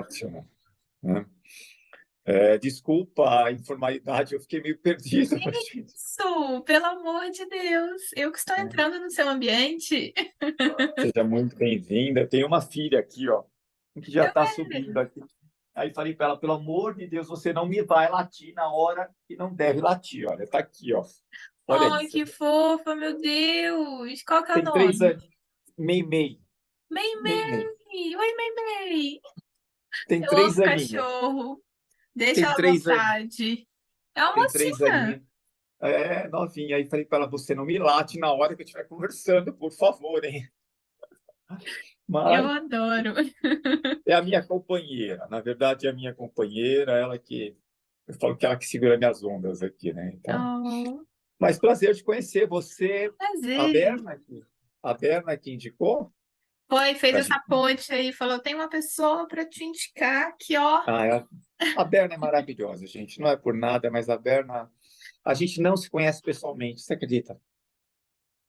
ótimo, né? Desculpa a informalidade, eu fiquei meio perdido, gente. Isso, pelo amor de Deus, eu que estou entrando no seu ambiente. Seja muito bem-vinda. Eu tenho uma filha aqui, ó, que já está subindo aqui. Aí falei para ela, pelo amor de Deus, você não me vai latir na hora que não deve latir. Olha, tá aqui, ó. Olha Ai, isso. que fofa, meu Deus. Qual que é o Tem 3 anos. nome? Mei-mei. Mei Mei-mei. Mei. Oi, Mei Mei. Tem Eu amo 3 aninhos. cachorro. Deixa Tem ela à 3 aninhos. vontade. É uma Tem três mocinha. aninhos. É, novinha. Aí falei para ela, você não me late na hora que eu estiver conversando, por favor, hein? Eu Mas adoro. é a minha companheira. Na verdade, é a minha companheira, ela que... Eu falo que ela que segura minhas ondas aqui, né? Então... Oh, Mas prazer te conhecer. Você, a prazer. Berna, a Berna que indicou Foi, fez pra essa gente. ponte aí, falou: tem uma pessoa para te indicar que, ó. A Berna é maravilhosa, gente. Não é por nada, mas a Berna, a gente não se conhece pessoalmente, você acredita?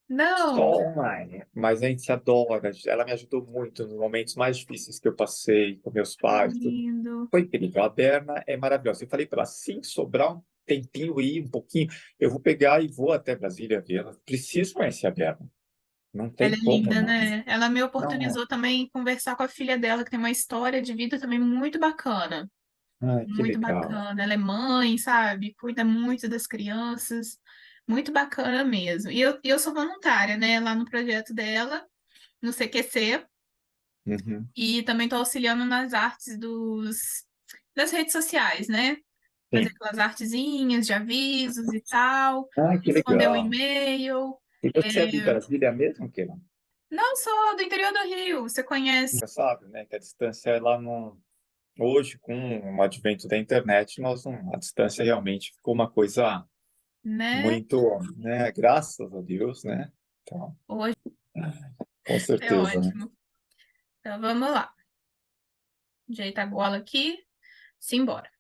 Não, Só online. Mas a gente se adora. Ela me ajudou muito nos momentos mais difíceis que eu passei com meus que pais. Tudo. lindo. Foi incrível. A Berna é maravilhosa. Eu falei para ela, assim que sobrar um tempinho e um pouquinho, eu vou pegar e vou até Brasília ver ela. Preciso conhecer a Berna. Não Ela tem é como linda, não. né? Ela me Não. oportunizou também conversar com a filha dela, que tem uma história de vida também muito bacana. Ai, que Muito legal. bacana. Ela é mãe, sabe? Cuida muito das crianças. Muito bacana mesmo. E eu sou voluntária, né? Lá no projeto dela, no CQC. Uhum. E também estou auxiliando nas artes das redes sociais, né? Fazer Sim. aquelas artezinhas de avisos e tal. Ai, que Responder o legal. e-mail. E você é de Brasília mesmo, Keila? Não sou do interior do Rio, você conhece, Você sabe, né, que a distância ela não... Hoje, com o advento da internet, a distância realmente ficou uma coisa né? muito, né, graças a Deus, né? Então, Hoje com é certeza, né? ótimo. Então vamos lá. Ajeita a gola aqui, simbora.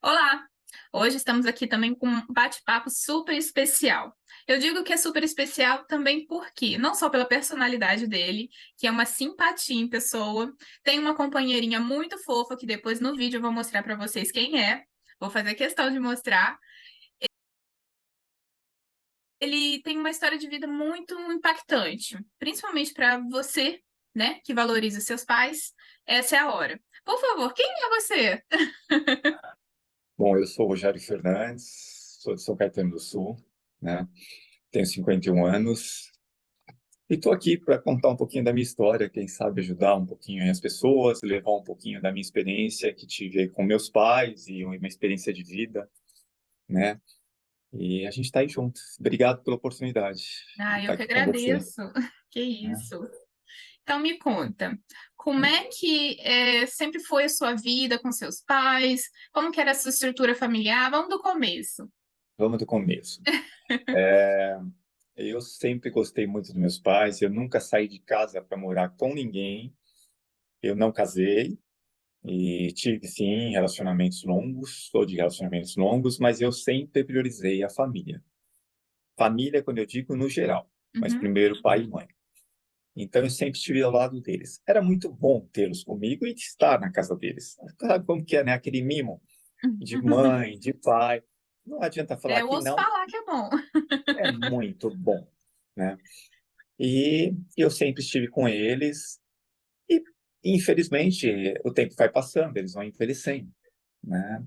Olá! Hoje estamos aqui também com um bate-papo super especial. Eu digo que é super especial também porque, não só pela personalidade dele, que é uma simpatia em pessoa, tem uma companheirinha muito fofa que depois no vídeo eu vou mostrar para vocês quem é. Vou fazer questão de mostrar. Ele tem uma história de vida muito impactante, principalmente para você, né, que valoriza seus pais. Essa é a hora. Por favor, quem é você? Bom, eu sou o Rogério Fernandes, sou de São Caetano do Sul, né? Tenho 51 anos e estou aqui para contar um pouquinho da minha história, quem sabe ajudar um pouquinho aí as pessoas, levar um pouquinho da minha experiência que tive com meus pais e uma experiência de vida, né? E a gente está aí juntos. Obrigado pela oportunidade de Ah, eu estar que aqui com você, agradeço. Que né? isso. Então me conta, como é que sempre foi a sua vida com seus pais? Como que era a sua estrutura familiar? Vamos do começo. Vamos do começo. Eu sempre gostei muito dos meus pais, eu nunca saí de casa para morar com ninguém, eu não casei e tive, sim, relacionamentos longos, sou de relacionamentos longos, mas eu sempre priorizei a família. Família, quando eu digo, no geral, mas Uhum. primeiro pai e mãe. Então eu sempre estive ao lado deles. Era muito bom tê-los comigo e estar na casa deles. Sabe como que é, né? Aquele mimo de mãe, de pai. Não adianta falar Eu que ouço não, falar que é bom. é muito bom, né? E eu sempre estive com eles e, infelizmente, o tempo vai passando, eles vão envelhecendo, né?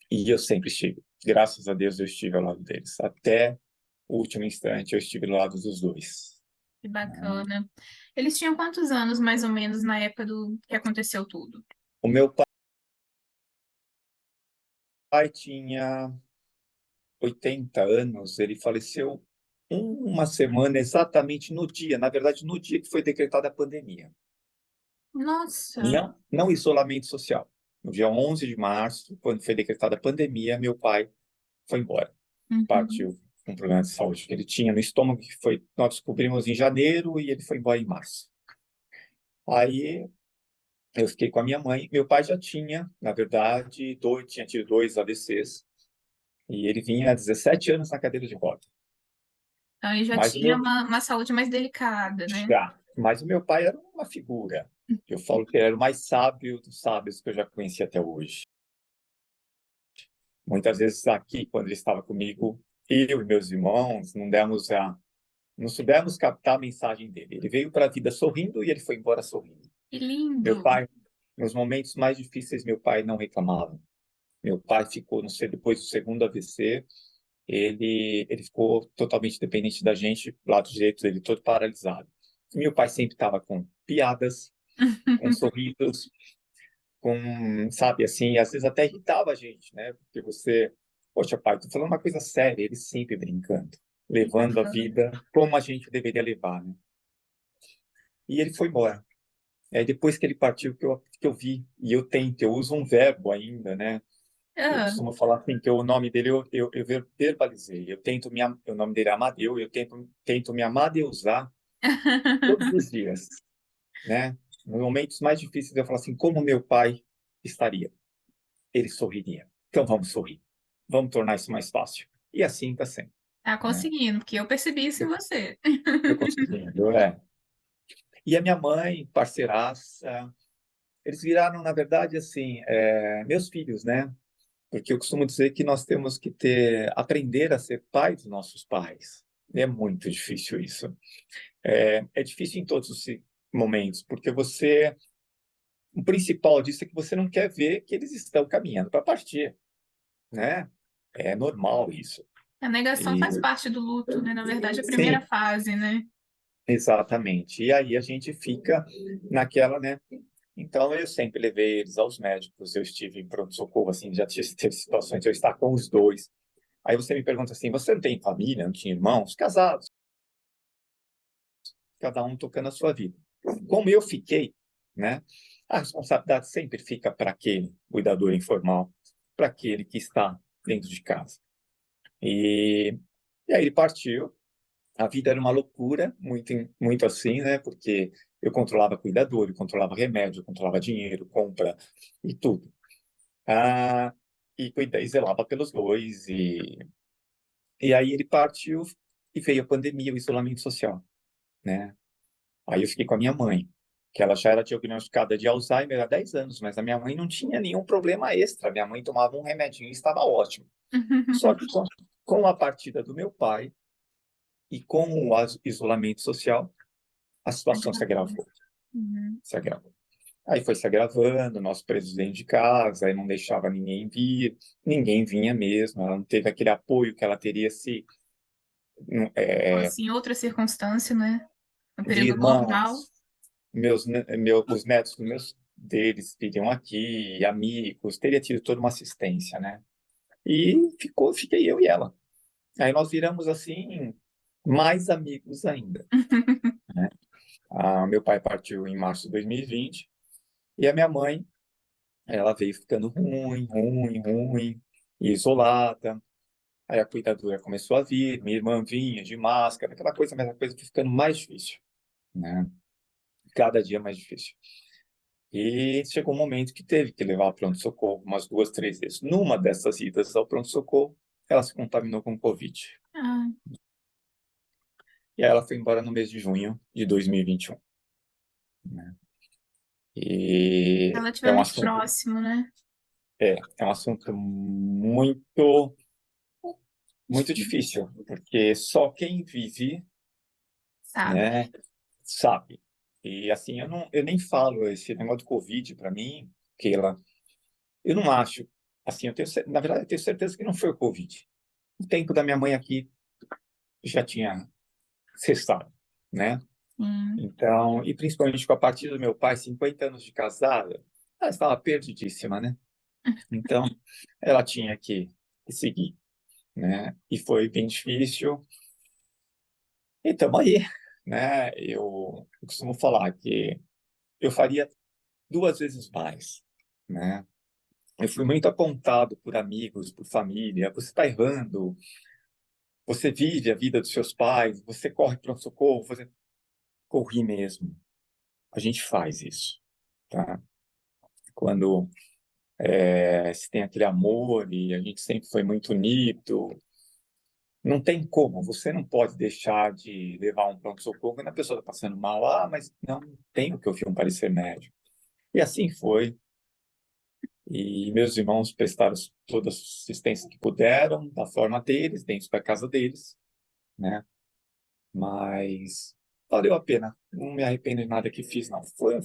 E eu sempre estive. Graças a Deus eu estive ao lado deles. Até o último instante eu estive ao lado dos dois, Que né? bacana. Eles tinham quantos anos, mais ou menos, na época do que aconteceu tudo? O meu pai tinha 80 anos, ele faleceu uma semana exatamente no dia, na verdade, no dia que foi decretada a pandemia. Nossa. Não isolamento social. No dia 11 de março, quando foi decretada a pandemia, meu pai foi embora. Uhum. Partiu com um problema de saúde que ele tinha no estômago, que foi, nós descobrimos em janeiro e ele foi embora em março. Aí eu fiquei com a minha mãe. Meu pai já tinha, na verdade, tinha tido 2 AVCs e ele vinha há 17 anos na cadeira de roda. Então, ele já Mas o tinha meu uma saúde mais delicada, né? mas o meu pai era uma figura. Eu falo que ele era o mais sábio dos sábios que eu já conheci até hoje. Muitas vezes aqui, quando ele estava comigo, eu e meus irmãos não soubemos captar a mensagem dele. Ele veio para a vida sorrindo e ele foi embora sorrindo. Que Meu lindo! pai, nos momentos mais difíceis, meu pai não reclamava. Meu pai ficou, não sei, depois do segundo AVC, ele ficou totalmente dependente da gente, lado direito dele todo paralisado. E meu pai sempre estava com piadas, com sorrisos, com, sabe, assim, às vezes até irritava a gente, né? Porque você, poxa, pai, tô falando uma coisa séria, ele sempre brincando, Que levando a bacana. vida como a gente deveria levar, né? E ele foi embora. Aí depois que ele partiu, que eu vi, e eu uso um verbo ainda, né? Eu Ah. costumo falar assim, que o nome dele eu verbalizei. O nome dele é Amadeu, tento me amadeusar todos os dias, né? Nos momentos mais difíceis, eu falo assim, como meu pai estaria? Ele sorriria. Então vamos sorrir. Vamos tornar isso mais fácil. E assim está sendo, Tá né? conseguindo, porque eu percebi isso em você. Eu conseguindo, é. E a minha mãe, parceiraça, eles viraram, na verdade, assim, meus filhos, né? Porque eu costumo dizer que nós temos que aprender a ser pai dos nossos pais. É muito difícil isso. É difícil em todos os momentos, porque o principal disso é que você não quer ver que eles estão caminhando para partir, né? É normal isso. A negação E faz parte do luto, né? Na verdade, a primeira sim, fase, né? exatamente. E aí a gente fica naquela, né? Então eu sempre levei eles aos médicos. Eu estive em pronto-socorro, assim, já teve situações de eu estar com os dois. Aí você me pergunta assim: você não tem família, não tinha irmãos? Casados, cada um tocando a sua vida. Como eu fiquei, né? A responsabilidade sempre fica para aquele cuidador informal, para aquele que está dentro de casa. E, e aí ele partiu. A vida era uma loucura, muito, muito assim, né? Porque eu controlava cuidador, eu controlava remédio, eu controlava dinheiro, compra e tudo. Ah, e zelava pelos dois. E aí ele partiu e veio a pandemia, o isolamento social, né? Aí eu fiquei com a minha mãe, que ela já era diagnosticada de Alzheimer há 10 anos, mas a minha mãe não tinha nenhum problema extra. Minha mãe tomava um remedinho e estava ótimo. Só que com a partida do meu pai e com o isolamento social, a situação se Agravou. agravou, Uhum. se agravou. Aí foi se agravando, nós presos dentro de casa, aí não deixava ninguém vir, ninguém vinha mesmo, ela não teve aquele apoio que ela teria se é, Assim, outra circunstância, né? No de período normal. irmãos, os netos deles viriam aqui, amigos, teria tido toda uma assistência, né? E fiquei eu e ela. Aí nós viramos assim mais amigos ainda, né? Meu pai partiu em março de 2020 e a minha mãe, ela veio ficando ruim, ruim, ruim, isolada. Aí a cuidadora começou a vir, minha irmã vinha de máscara, aquela coisa, mas a coisa foi ficando mais difícil, né? Cada dia mais difícil. E chegou um momento que teve que levar ao pronto-socorro umas duas, três vezes. Numa dessas idas ao pronto-socorro, ela se contaminou com Covid. Ah, E aí ela foi embora no mês de junho de 2021, né? E é um relativamente assunto, próximo, né? é um assunto muito, muito difícil, porque só quem vive, Sabe? né, sabe. E assim, eu nem falo esse negócio do Covid para mim, Keila, eu não acho, assim, na verdade eu tenho certeza que não foi o Covid. O tempo da minha mãe aqui já tinha cessado, né? Sim. Então, e principalmente com a partida do meu pai, 50 anos de casada, ela estava perdidíssima, né? Então, ela tinha que seguir, né? E foi bem difícil. E estamos aí, né? Eu costumo falar que eu faria duas vezes mais, né? Eu fui muito apontado por amigos, por família. Você está errando, você vive a vida dos seus pais, você corre para o socorro, você corri mesmo. A gente faz isso, tá? Quando se tem aquele amor e a gente sempre foi muito unido, não tem como, você não pode deixar de levar um pronto-socorro quando a pessoa está passando mal. Ah, mas não tenho que ouvir um parecer médico. E assim foi. E meus irmãos prestaram toda a assistência que puderam, da forma deles, dentro da casa deles, né? Mas valeu a pena. Não me arrependo de nada que fiz, não.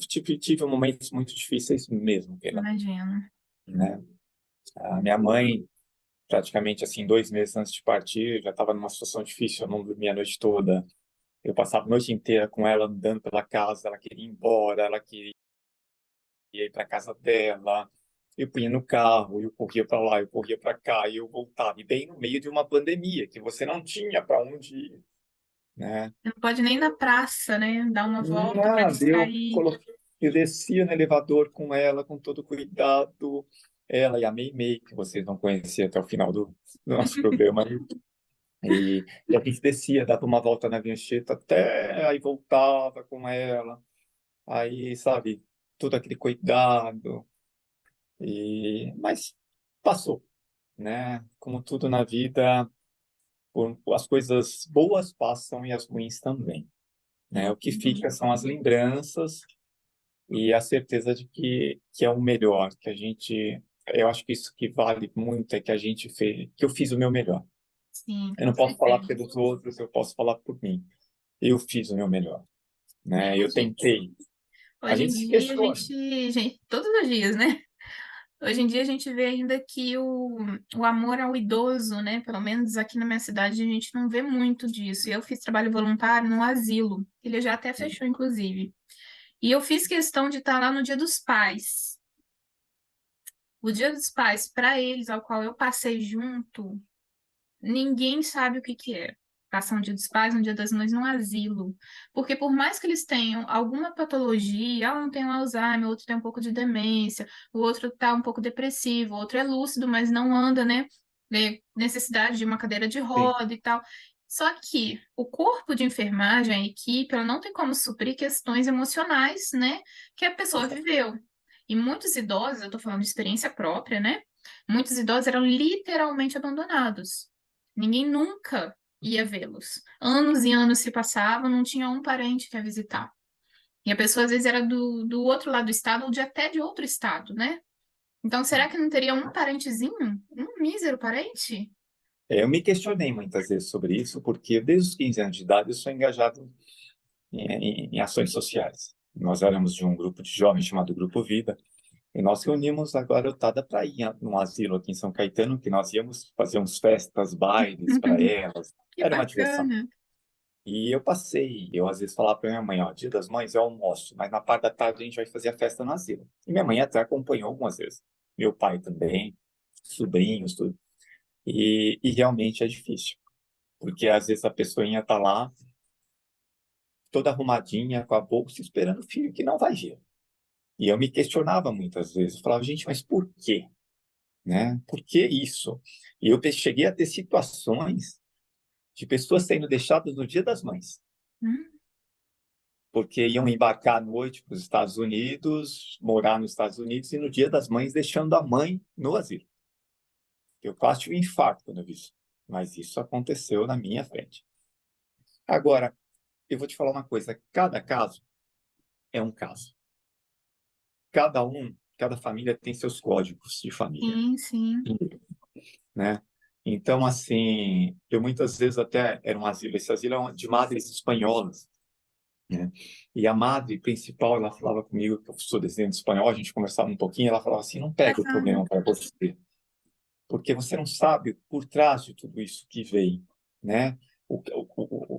Tive momentos muito difíceis mesmo, Imagino. né? A minha mãe, praticamente assim, 2 meses antes de partir, já estava numa situação difícil. Eu não dormia a noite toda. Eu passava a noite inteira com ela andando pela casa. Ela queria ir embora, ela queria ir para casa dela. Eu punha no carro, eu corria para lá, eu corria para cá, e eu voltava. E bem no meio de uma pandemia, que você não tinha para onde ir, né? Não pode nem ir na praça, né? Dar uma volta para Nada, distrair. eu descia no elevador com ela, com todo cuidado. Ela e a Meimei, que vocês vão conhecer até o final do nosso programa. E a gente descia, dava uma volta na Vincheta até aí voltava com ela. Aí, sabe, todo aquele cuidado. Mas passou, né? Como tudo na vida, as coisas boas passam e as ruins também, né? O que Uhum. fica são as lembranças e a certeza de que é o melhor, que a gente. Eu acho que isso que vale muito é que a gente fez, que eu fiz o meu melhor. Sim, Eu com não posso falar certeza. pelos outros, eu posso falar por mim. Eu fiz o meu melhor, né? Eu tentei. A Hoje em gente se dia, questiona. todos os dias, né? Hoje em dia a gente vê ainda que o amor ao idoso, né? Pelo menos aqui na minha cidade a gente não vê muito disso. Eu fiz trabalho voluntário no asilo. Ele já até fechou, inclusive. E eu fiz questão de estar lá no Dia dos Pais. O Dia dos Pais, para eles, ao qual eu passei junto, ninguém sabe o que que é. Passar um Dia dos Pais, um Dia das Mães num asilo. Porque por mais que eles tenham alguma patologia, um tem um Alzheimer, o outro tem um pouco de demência, o outro está um pouco depressivo, o outro é lúcido, mas não anda, né? Necessidade de uma cadeira de Sim, roda e tal. Só que o corpo de enfermagem, a equipe, ela não tem como suprir questões emocionais, né? Que a pessoa viveu. E muitos idosos, eu estou falando de experiência própria, né? Muitos idosos eram literalmente abandonados. Ninguém nunca ia vê-los. Anos e anos se passavam, não tinha um parente que ia visitar. E a pessoa às vezes era do outro lado do estado ou de até de outro estado, né? Então, será que não teria um parentezinho? Um mísero parente? eu me questionei muitas vezes sobre isso, porque desde os 15 anos de idade eu sou engajado em ações sociais. Nós éramos de um grupo de jovens chamado Grupo Vida, e nós reunimos a garotada para ir num asilo aqui em São Caetano, que nós íamos fazer uns festas, bailes para elas. Que Era uma diversão. bacana. E eu às vezes falava para minha mãe, ó, Dia das Mães é almoço, mas na parte da tarde a gente vai fazer a festa no asilo. E minha mãe até acompanhou algumas vezes. Meu pai também, sobrinhos, tudo. E realmente é difícil, porque às vezes a pessoinha tá lá, toda arrumadinha, com a bolsa, esperando o filho que não vai vir. E eu me questionava muitas vezes, eu falava, gente, mas por quê? Né? Por que isso? E eu cheguei a ter situações de pessoas sendo deixadas no Dia das Mães, Hum, porque iam embarcar à noite para os Estados Unidos, morar nos Estados Unidos, e no Dia das Mães deixando a mãe no asilo. Eu quase tive um infarto quando eu vi isso, mas isso aconteceu na minha frente. Agora, eu vou te falar uma coisa, cada caso é um caso. Cada família tem seus códigos de família, sim, sim. né? Então, assim, eu muitas vezes até era um asilo, esse asilo é de madres espanholas, né? E a madre principal, ela falava comigo, que eu sou descendente espanhol, a gente conversava um pouquinho, ela falava assim, não pega o Bacana. problema para você, porque você não sabe por trás de tudo isso que vem, né?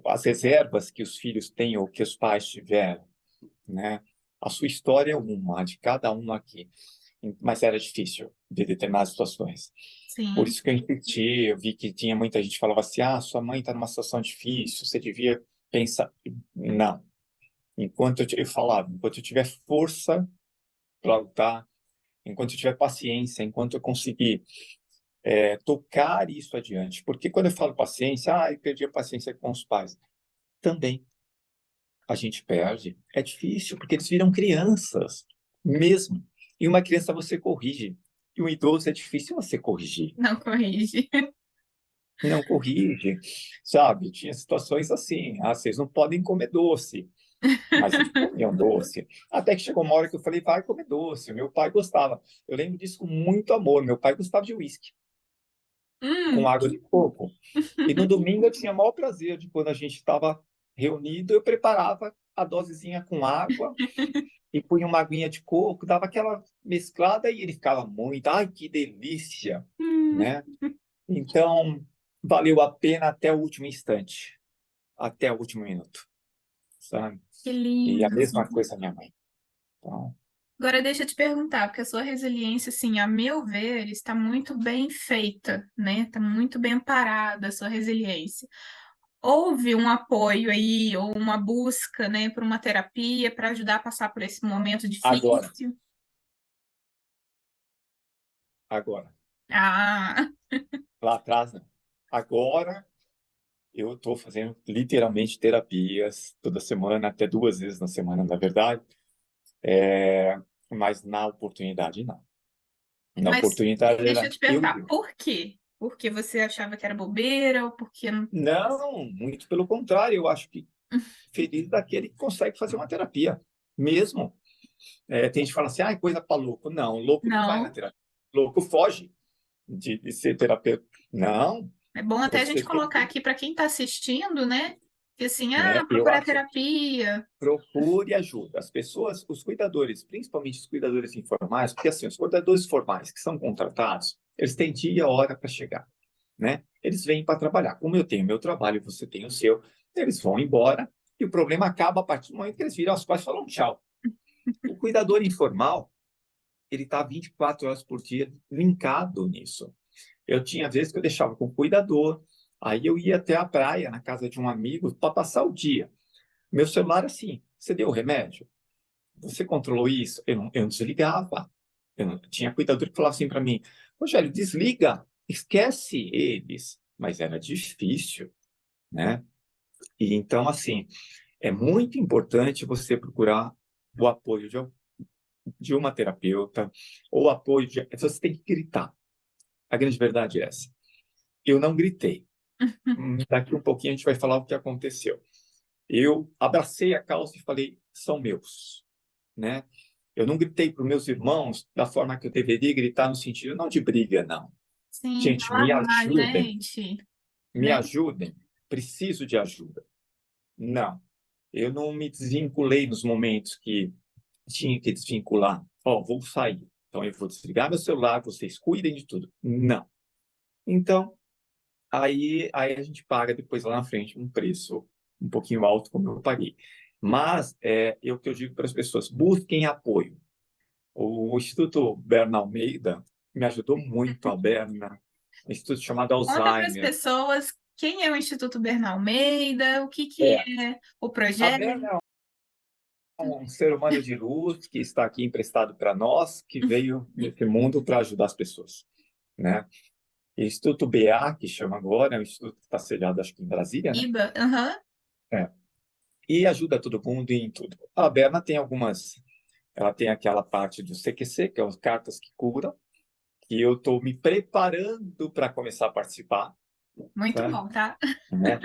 As reservas que os filhos têm ou que os pais tiveram, né? A sua história é uma, a de cada um aqui, mas era difícil de determinadas situações. Por Sim. isso que eu insisти, eu vi que tinha muita gente que falava assim, ah, sua mãe está numa situação difícil, você devia pensar. Não. Eu falava, enquanto eu tiver força para lutar, enquanto eu tiver paciência, enquanto eu conseguir tocar isso adiante. Porque quando eu falo paciência, eu perdi a paciência com os pais. Também a gente perde. É difícil, porque eles viram crianças, mesmo. E uma criança você corrige. E um idoso é difícil você corrigir. Não corrige. não corrige, sabe? Tinha situações assim, vocês não podem comer doce, mas eles comiam doce. Até que chegou uma hora que eu falei, vai comer doce. Meu pai gostava. Eu lembro disso com muito amor. Meu pai gostava de uísque, com Hum. água de coco. E no domingo eu tinha o maior prazer de quando a gente estava reunido, eu preparava a dosezinha com água e punha uma aguinha de coco, dava aquela mesclada e ele ficava muito, ai, que delícia, Hum. né? Então, valeu a pena até o último instante, até o último minuto, sabe? Que E a lindo. mesma coisa a minha mãe. Então, Agora deixa eu te perguntar, porque a sua resiliência, assim, a meu ver, está muito bem feita, né? Está muito bem amparada a sua resiliência. Houve um apoio aí, ou uma busca, né, por uma terapia para ajudar a passar por esse momento agora, difícil? agora, Ah, lá atrás, não. Agora, eu estou fazendo literalmente terapias toda semana, até 2 vezes na semana, na verdade. Mas na oportunidade, não. Na mas oportunidade deixa eu era te eu perguntar, mesmo. por quê? Porque você achava que era bobeira ou porque... Não, muito pelo contrário, eu acho que feliz daquele que consegue fazer uma terapia, mesmo. Tem gente que fala assim, ah, é coisa para louco. Não, louco não vai na Não. terapia. Louco foge de ser terapeuta. Não, É bom até a você gente tem colocar que, aqui para quem está assistindo, né? Que assim, eu procurar acho, terapia. procure ajuda. As pessoas, os cuidadores, principalmente os cuidadores informais, porque assim, os cuidadores formais que são contratados, eles têm dia e hora para chegar, né? Eles vêm para trabalhar. Como eu tenho meu trabalho, você tem o seu, eles vão embora e o problema acaba a partir do momento que eles viram as costas e falam tchau. O cuidador informal, ele está 24 horas por dia linkado nisso. Eu tinha vezes que eu deixava com o cuidador, aí eu ia até a praia, na casa de um amigo, para passar o dia. Meu celular, assim, você deu o remédio? Você controlou isso? Eu não desligava. Tinha cuidador que falava assim para mim, Rogério, desliga, esquece eles. Mas era difícil, né? E então, assim, é muito importante você procurar o apoio de uma terapeuta, ou apoio de... Você tem que gritar. A grande verdade é essa. Eu não gritei. Daqui um pouquinho a gente vai falar o que aconteceu. Eu abracei a causa e falei, são meus, né? Eu não gritei para os meus irmãos da forma que eu deveria gritar, no sentido não de briga, não. Sim, Gente, vai lá, gente, me né? ajudem, preciso de ajuda. Não, eu não me desvinculei nos momentos que tinha que desvincular. Vou sair, então eu vou desligar meu celular, vocês cuidem de tudo. Não. Então, aí a gente paga depois lá na frente um preço um pouquinho alto, como eu paguei. Mas é o que eu digo para as pessoas: busquem apoio. O Instituto Berna Almeida me ajudou muito, a Berna, um instituto chamado Conta para as Alzheimer. pessoas quem é o Instituto Bernal Almeida, o que que É, é o a projeto. Berna é um ser humano de luz que está aqui emprestado para nós, que veio nesse mundo para ajudar as pessoas, né? Instituto BA, que chama agora, é um instituto que está sediado, acho que em Brasília, né? IBA, aham. É. E ajuda todo mundo em tudo. A Berna tem algumas, ela tem aquela parte do CQC, que é as cartas que curam, que eu estou me preparando para começar a participar, Muito sabe? bom, tá? Né?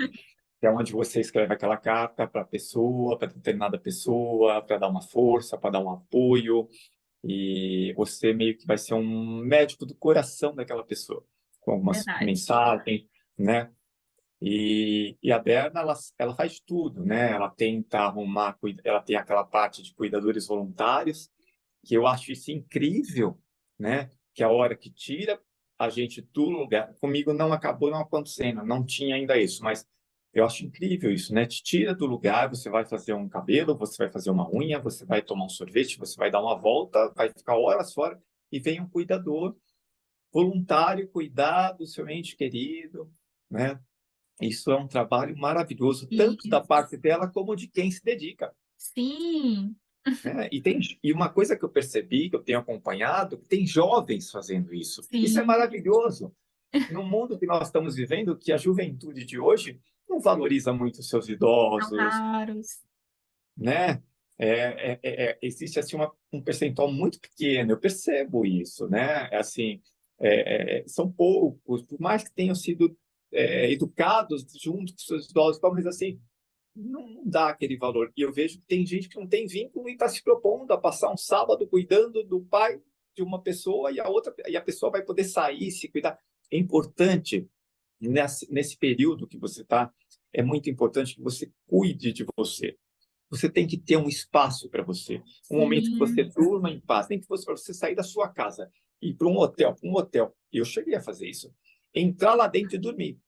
Que é onde você escreve aquela carta para a pessoa, para determinada pessoa, para dar uma força, para dar um apoio, e você meio que vai ser um médico do coração daquela pessoa, com algumas Verdade. mensagens, né? E a Berna, ela faz tudo, né? Ela tenta arrumar, ela tem aquela parte de cuidadores voluntários, que eu acho isso incrível, né? Que a hora que tira a gente do lugar, comigo não acabou não acontecendo, não tinha ainda isso, mas eu acho incrível isso, né? Te tira do lugar, você vai fazer um cabelo, você vai fazer uma unha, você vai tomar um sorvete, você vai dar uma volta, vai ficar horas fora e vem um cuidador voluntário cuidar do seu ente querido, né? Isso é um trabalho maravilhoso, tanto da Isso. parte dela como de quem se dedica, Sim, né? E uma coisa que eu percebi, que eu tenho acompanhado, que tem jovens fazendo isso. Isso é sim, maravilhoso. No mundo que nós estamos vivendo, que a juventude de hoje não valoriza muito os seus são idosos, raros. né? Existe assim um percentual muito pequeno, eu percebo isso, né? Assim, são poucos, por mais que tenham sido educados junto com seus idosos, mas assim, não dá aquele valor. E eu vejo que tem gente que não tem vínculo e está se propondo a passar um sábado cuidando do pai de uma pessoa e a pessoa vai poder sair, se cuidar. É importante, nesse período que você está, é muito importante que você cuide de você. Você tem que ter um espaço para você, um momento que você Sim, durma em paz, nem que fosse para você sair da sua casa e ir para um hotel, E eu cheguei a fazer isso. Entrar lá dentro e dormir.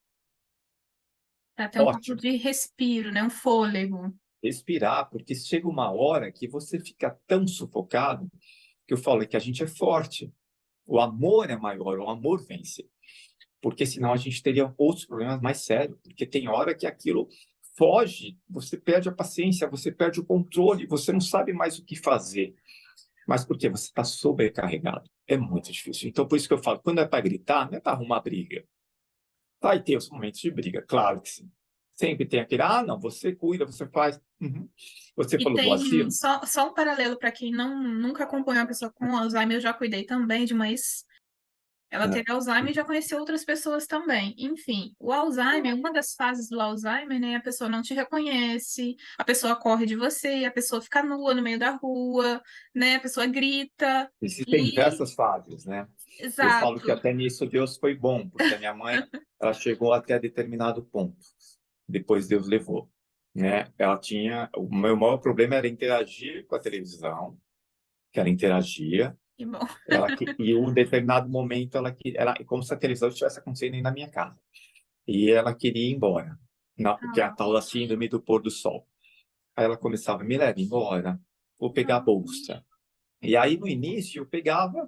para ter um pouco Ótimo. de respiro, né? Um fôlego. Respirar, porque chega uma hora que você fica tão sufocado que eu falo que a gente é forte. O amor é maior, o amor vence. Porque senão a gente teria outros problemas mais sérios, porque tem hora que aquilo foge, você perde a paciência, você perde o controle, você não sabe mais o que fazer. Mas por quê? Você está sobrecarregado. É muito difícil. Então, por isso que eu falo, quando é para gritar, não é para arrumar briga. Vai ter os momentos de briga, claro que sim. Sempre tem aquele, não, você cuida, você faz. Uhum. Você E falou do tem asilo? só um paralelo para quem nunca acompanhou uma pessoa com Alzheimer, eu já cuidei também de uma ela É. teve Alzheimer e já conheceu outras pessoas também. Enfim, o Alzheimer, uma das fases do Alzheimer, né? A pessoa não te reconhece, a pessoa corre de você, a pessoa fica nua no meio da rua, né? A pessoa grita. Existem E, diversas fases, né? Eu falo que exato. até nisso Deus foi bom, porque a minha mãe, ela chegou até determinado ponto. Depois Deus levou, né? Ela tinha, o meu maior problema era interagir com a televisão, que ela interagia, Que bom. e um determinado momento ela como se a televisão estivesse acontecendo aí na minha casa. E ela queria ir embora, que é a Ah, tal da síndrome do pôr do sol. Aí ela começava, me leva embora, vou pegar a bolsa. E aí no início eu pegava,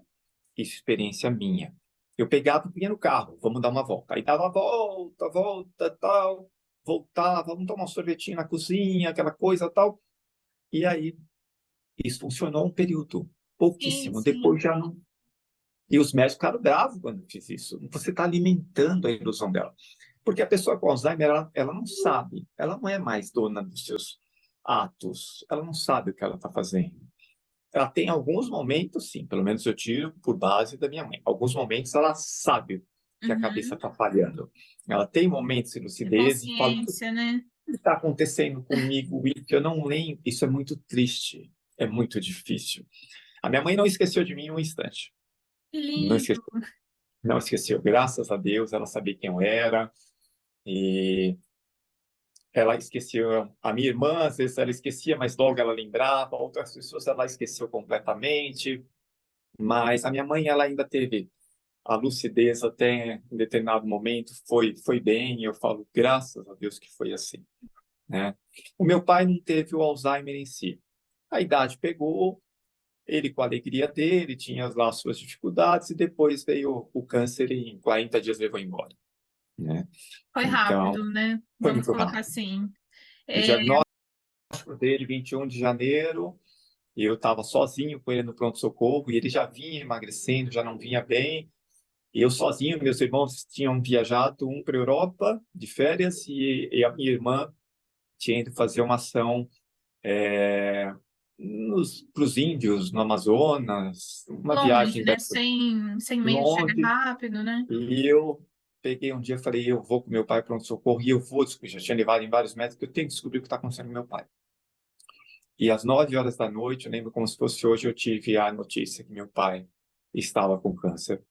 isso é experiência minha. Eu pegava e punha no carro, vamos dar uma volta. Aí dava volta, tal, voltava, vamos tomar um sorvetinho na cozinha, aquela coisa, tal. E aí, isso funcionou um período, sim, pouquíssimo. sim. Depois já não. E os médicos ficaram bravos quando eu fiz isso. Você está alimentando a ilusão dela. Porque a pessoa com Alzheimer, ela não sabe, ela não é mais dona dos seus atos, ela não sabe o que ela está fazendo. Ela tem alguns momentos, sim, pelo menos eu tiro por base da minha mãe. Alguns momentos ela sabe que a cabeça Uhum. está falhando. Ela tem momentos de De lucidez e fala: o que consciência, né? está acontecendo comigo? E que eu não lembro. Isso é muito triste, é muito difícil. A minha mãe não esqueceu de mim um instante. Que Não lindo. esqueceu, não esqueceu. Graças a Deus, ela sabia quem eu era. E ela esqueceu. A minha irmã, às vezes ela esquecia, mas logo ela lembrava. Outras pessoas ela esqueceu completamente. Mas a minha mãe, ela ainda teve a lucidez até em determinado momento, foi bem, eu falo, graças a Deus que foi assim, né? O meu pai não teve o Alzheimer em si. A idade pegou, ele com a alegria dele, tinha lá suas dificuldades, e depois veio o câncer e em 40 dias levou embora, né? Foi Então, rápido, né? foi Vamos muito colocar rápido. assim. O É, diagnóstico dele, 21 de janeiro, e eu estava sozinho com ele no pronto-socorro, e ele já vinha emagrecendo, já não vinha bem. E eu sozinho, meus irmãos tinham viajado, um para a Europa de férias e a minha irmã tinha ido fazer uma ação para os índios, no Amazonas, uma longe, viagem né? Sem meio de chegar longe. rápido, né? E eu peguei um dia e falei, eu vou com meu pai para pronto-socorro e eu vou descobrir. Já tinha levado em vários médicos, que eu tenho que descobrir o que está acontecendo com meu pai. E às 9 horas da noite, eu lembro como se fosse hoje, eu tive a notícia que meu pai estava com câncer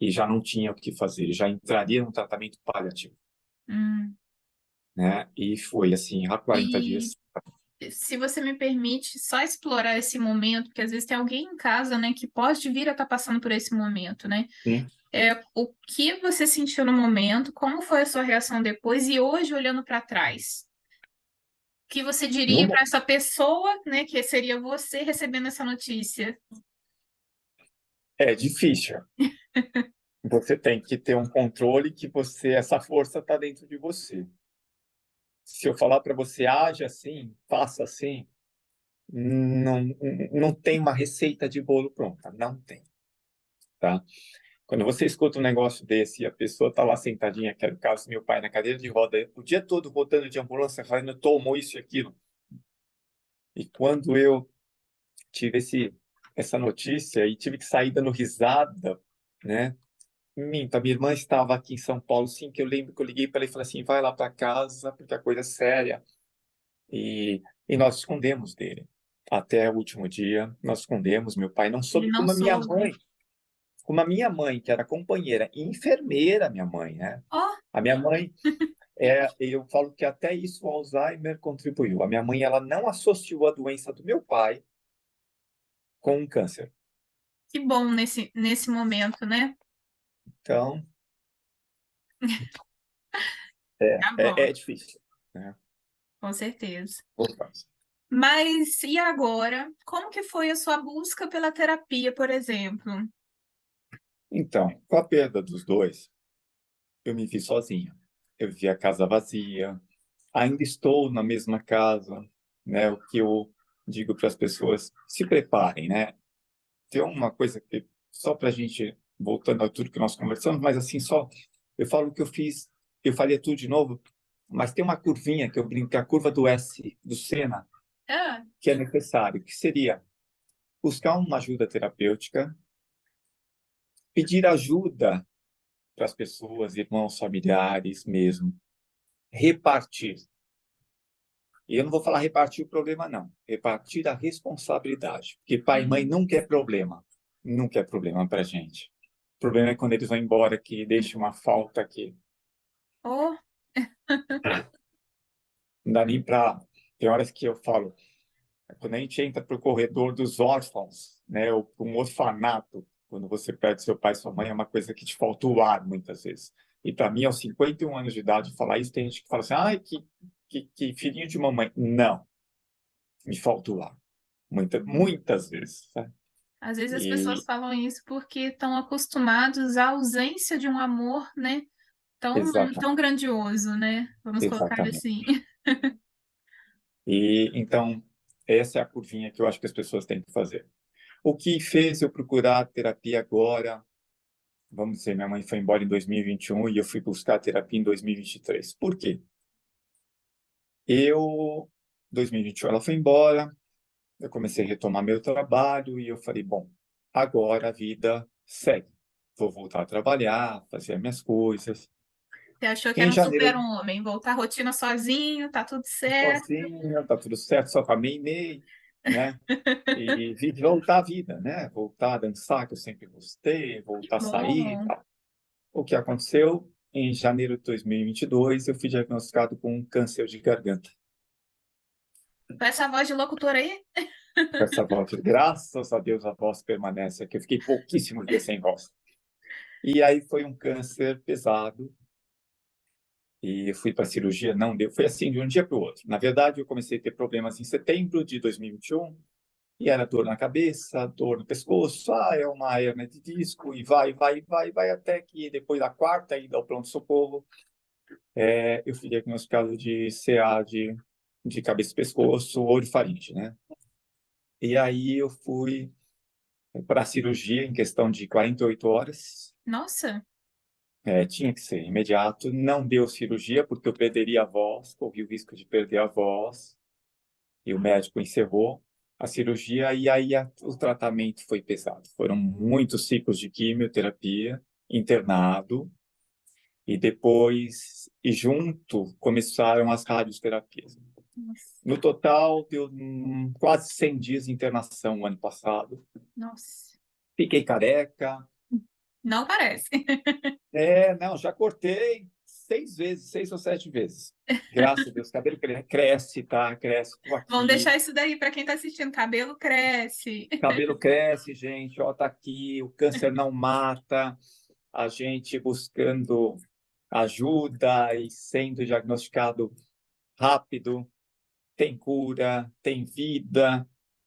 e já não tinha o que fazer, ele já entraria num tratamento paliativo, Hum. né? E foi assim, há 40 E dias. se você me permite só explorar esse momento, porque às vezes tem alguém em casa, né, que pode vir a estar passando por esse momento, né? Sim. O que você sentiu no momento, como foi a sua reação depois e hoje olhando para trás? O que você diria para No- essa pessoa, né, que seria você recebendo essa notícia? É difícil. Você tem que ter um controle que essa força está dentro de você. Se eu falar para você, age assim, faça assim, não, não tem uma receita de bolo pronta, não tem, tá? Quando você escuta um negócio desse e a pessoa está lá sentadinha, que era o caso do meu pai, na cadeira de roda, o dia todo rodando de ambulância, falando, tomou isso e aquilo. E quando eu tive essa notícia e tive que sair dando risada, né? Minta, minha irmã estava aqui em São Paulo, sim, que eu lembro que eu liguei para ela e falei assim, vai lá para casa, porque a coisa é séria. E nós escondemos dele. Até o último dia, nós escondemos. Meu pai não Ele soube, não soube. como a minha mãe, que era companheira e enfermeira, minha mãe, né? Oh, A minha mãe, eu falo que até isso o Alzheimer contribuiu. A minha mãe, ela não associou a doença do meu pai com um câncer. que bom nesse momento, né? Então, Tá bom, é difícil, né? com certeza. Opa. Mas e agora? Como que foi a sua busca pela terapia, por exemplo? Então, com a perda dos dois, eu me vi sozinho. Eu vi a casa vazia, ainda estou na mesma casa, né? O que eu digo para as pessoas, se preparem, né? Tem uma coisa que, só para a gente, voltando a tudo que nós conversamos, mas assim, só, eu falo que eu fiz, eu faria tudo de novo, mas tem uma curvinha que eu brinco, que é a curva do S, do Senna, Ah, que é necessário, que seria buscar uma ajuda terapêutica, pedir ajuda para as pessoas, irmãos, familiares mesmo, repartir. E eu não vou falar repartir o problema, não. Repartir a responsabilidade. Porque pai e mãe sim. nunca é problema. Nunca é problema para gente. O problema é quando eles vão embora, que deixa uma falta que Oh, não dá nem para. Tem horas que eu falo, quando a gente entra para o corredor dos órfãos, né, ou para um orfanato, quando você perde seu pai e sua mãe, é uma coisa que te falta o ar, muitas vezes. E para mim, aos 51 anos de idade, falar isso, tem gente que fala assim, ai, que filhinho de mamãe. Não, me falta o ar. Muitas vezes. Sabe? às vezes as pessoas E, falam isso porque estão acostumados à ausência de um amor, né? Tão exatamente, grandioso, né? Vamos colocar exatamente. assim. E então, essa é a curvinha que eu acho que as pessoas têm que fazer. O que fez eu procurar terapia agora? Vamos dizer, minha mãe foi embora em 2021 e eu fui buscar terapia em 2023. Por quê? Eu, 2021, ela foi embora, eu comecei a retomar meu trabalho e eu falei, bom, agora a vida segue. Vou voltar a trabalhar, fazer as minhas coisas. Você achou que era Em um janeiro, super-homem, voltar à rotina sozinho, tá tudo certo. sozinho, tá tudo certo, só com a Meimei, né? E voltar à vida, né? Voltar a dançar, que eu sempre gostei, Que voltar a sair e bom. tal. O que aconteceu? Em janeiro de 2022, eu fui diagnosticado com um câncer de garganta. Com essa voz de locutor aí? Com essa voz, graças a Deus, a voz permanece aqui. Eu fiquei pouquíssimos dias sem voz. E aí foi um câncer pesado, e eu fui para a cirurgia, não deu. Foi assim, de um dia para o outro. Na verdade, eu comecei a ter problemas em setembro de 2021, e era dor na cabeça, dor no pescoço, é uma hernia de disco, e vai, até que depois da quarta ida ao pronto-socorro, eu fui diagnosticado de CA de cabeça e pescoço, orofaringe, né? E aí eu fui para a cirurgia em questão de 48 horas, Nossa, tinha que ser imediato, não deu cirurgia porque eu perderia a voz, corri o risco de perder a voz, e o médico encerrou a cirurgia e aí o tratamento foi pesado. Foram muitos ciclos de quimioterapia, internado, e depois, e junto, começaram as radioterapias. nossa, No total, deu quase 100 dias de internação o ano passado. nossa. Fiquei careca. Não parece. Não, já cortei 6 vezes, 6 ou 7 vezes. Graças a Deus, cabelo cresce, tá? Cresce, tô Vamos aqui. deixar isso daí para quem está assistindo. Cabelo cresce. Cabelo cresce, gente, ó, tá aqui, o câncer não mata, a gente buscando ajuda e sendo diagnosticado rápido, tem cura, tem vida.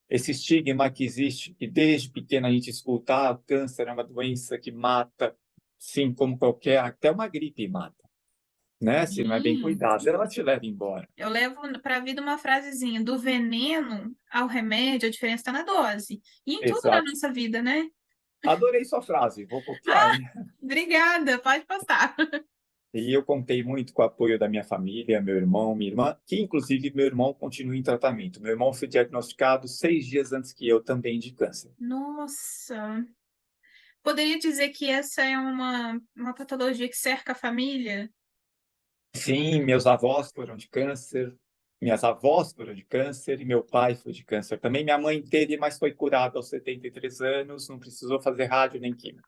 Esse estigma que existe, que desde pequena a gente escuta, o câncer é uma doença que mata, sim, como qualquer, até uma gripe mata, né? Se não é bem Sim. cuidado, ela te leva embora. Eu levo para a vida uma frasezinha: do veneno ao remédio, a diferença está na dose. E em tudo na Exato. nossa vida, né? Adorei sua frase, vou copiar, hein? Obrigada, pode passar. E eu contei muito com o apoio da minha família, meu irmão, minha irmã, que inclusive meu irmão continua em tratamento. Meu irmão foi diagnosticado 6 dias antes que eu também de câncer. Nossa. Poderia dizer que essa é uma patologia que cerca a família? Sim, meus avós foram de câncer, minhas avós foram de câncer e meu pai foi de câncer também. Minha mãe teve, mas foi curada aos 73 anos, não precisou fazer rádio nem químio,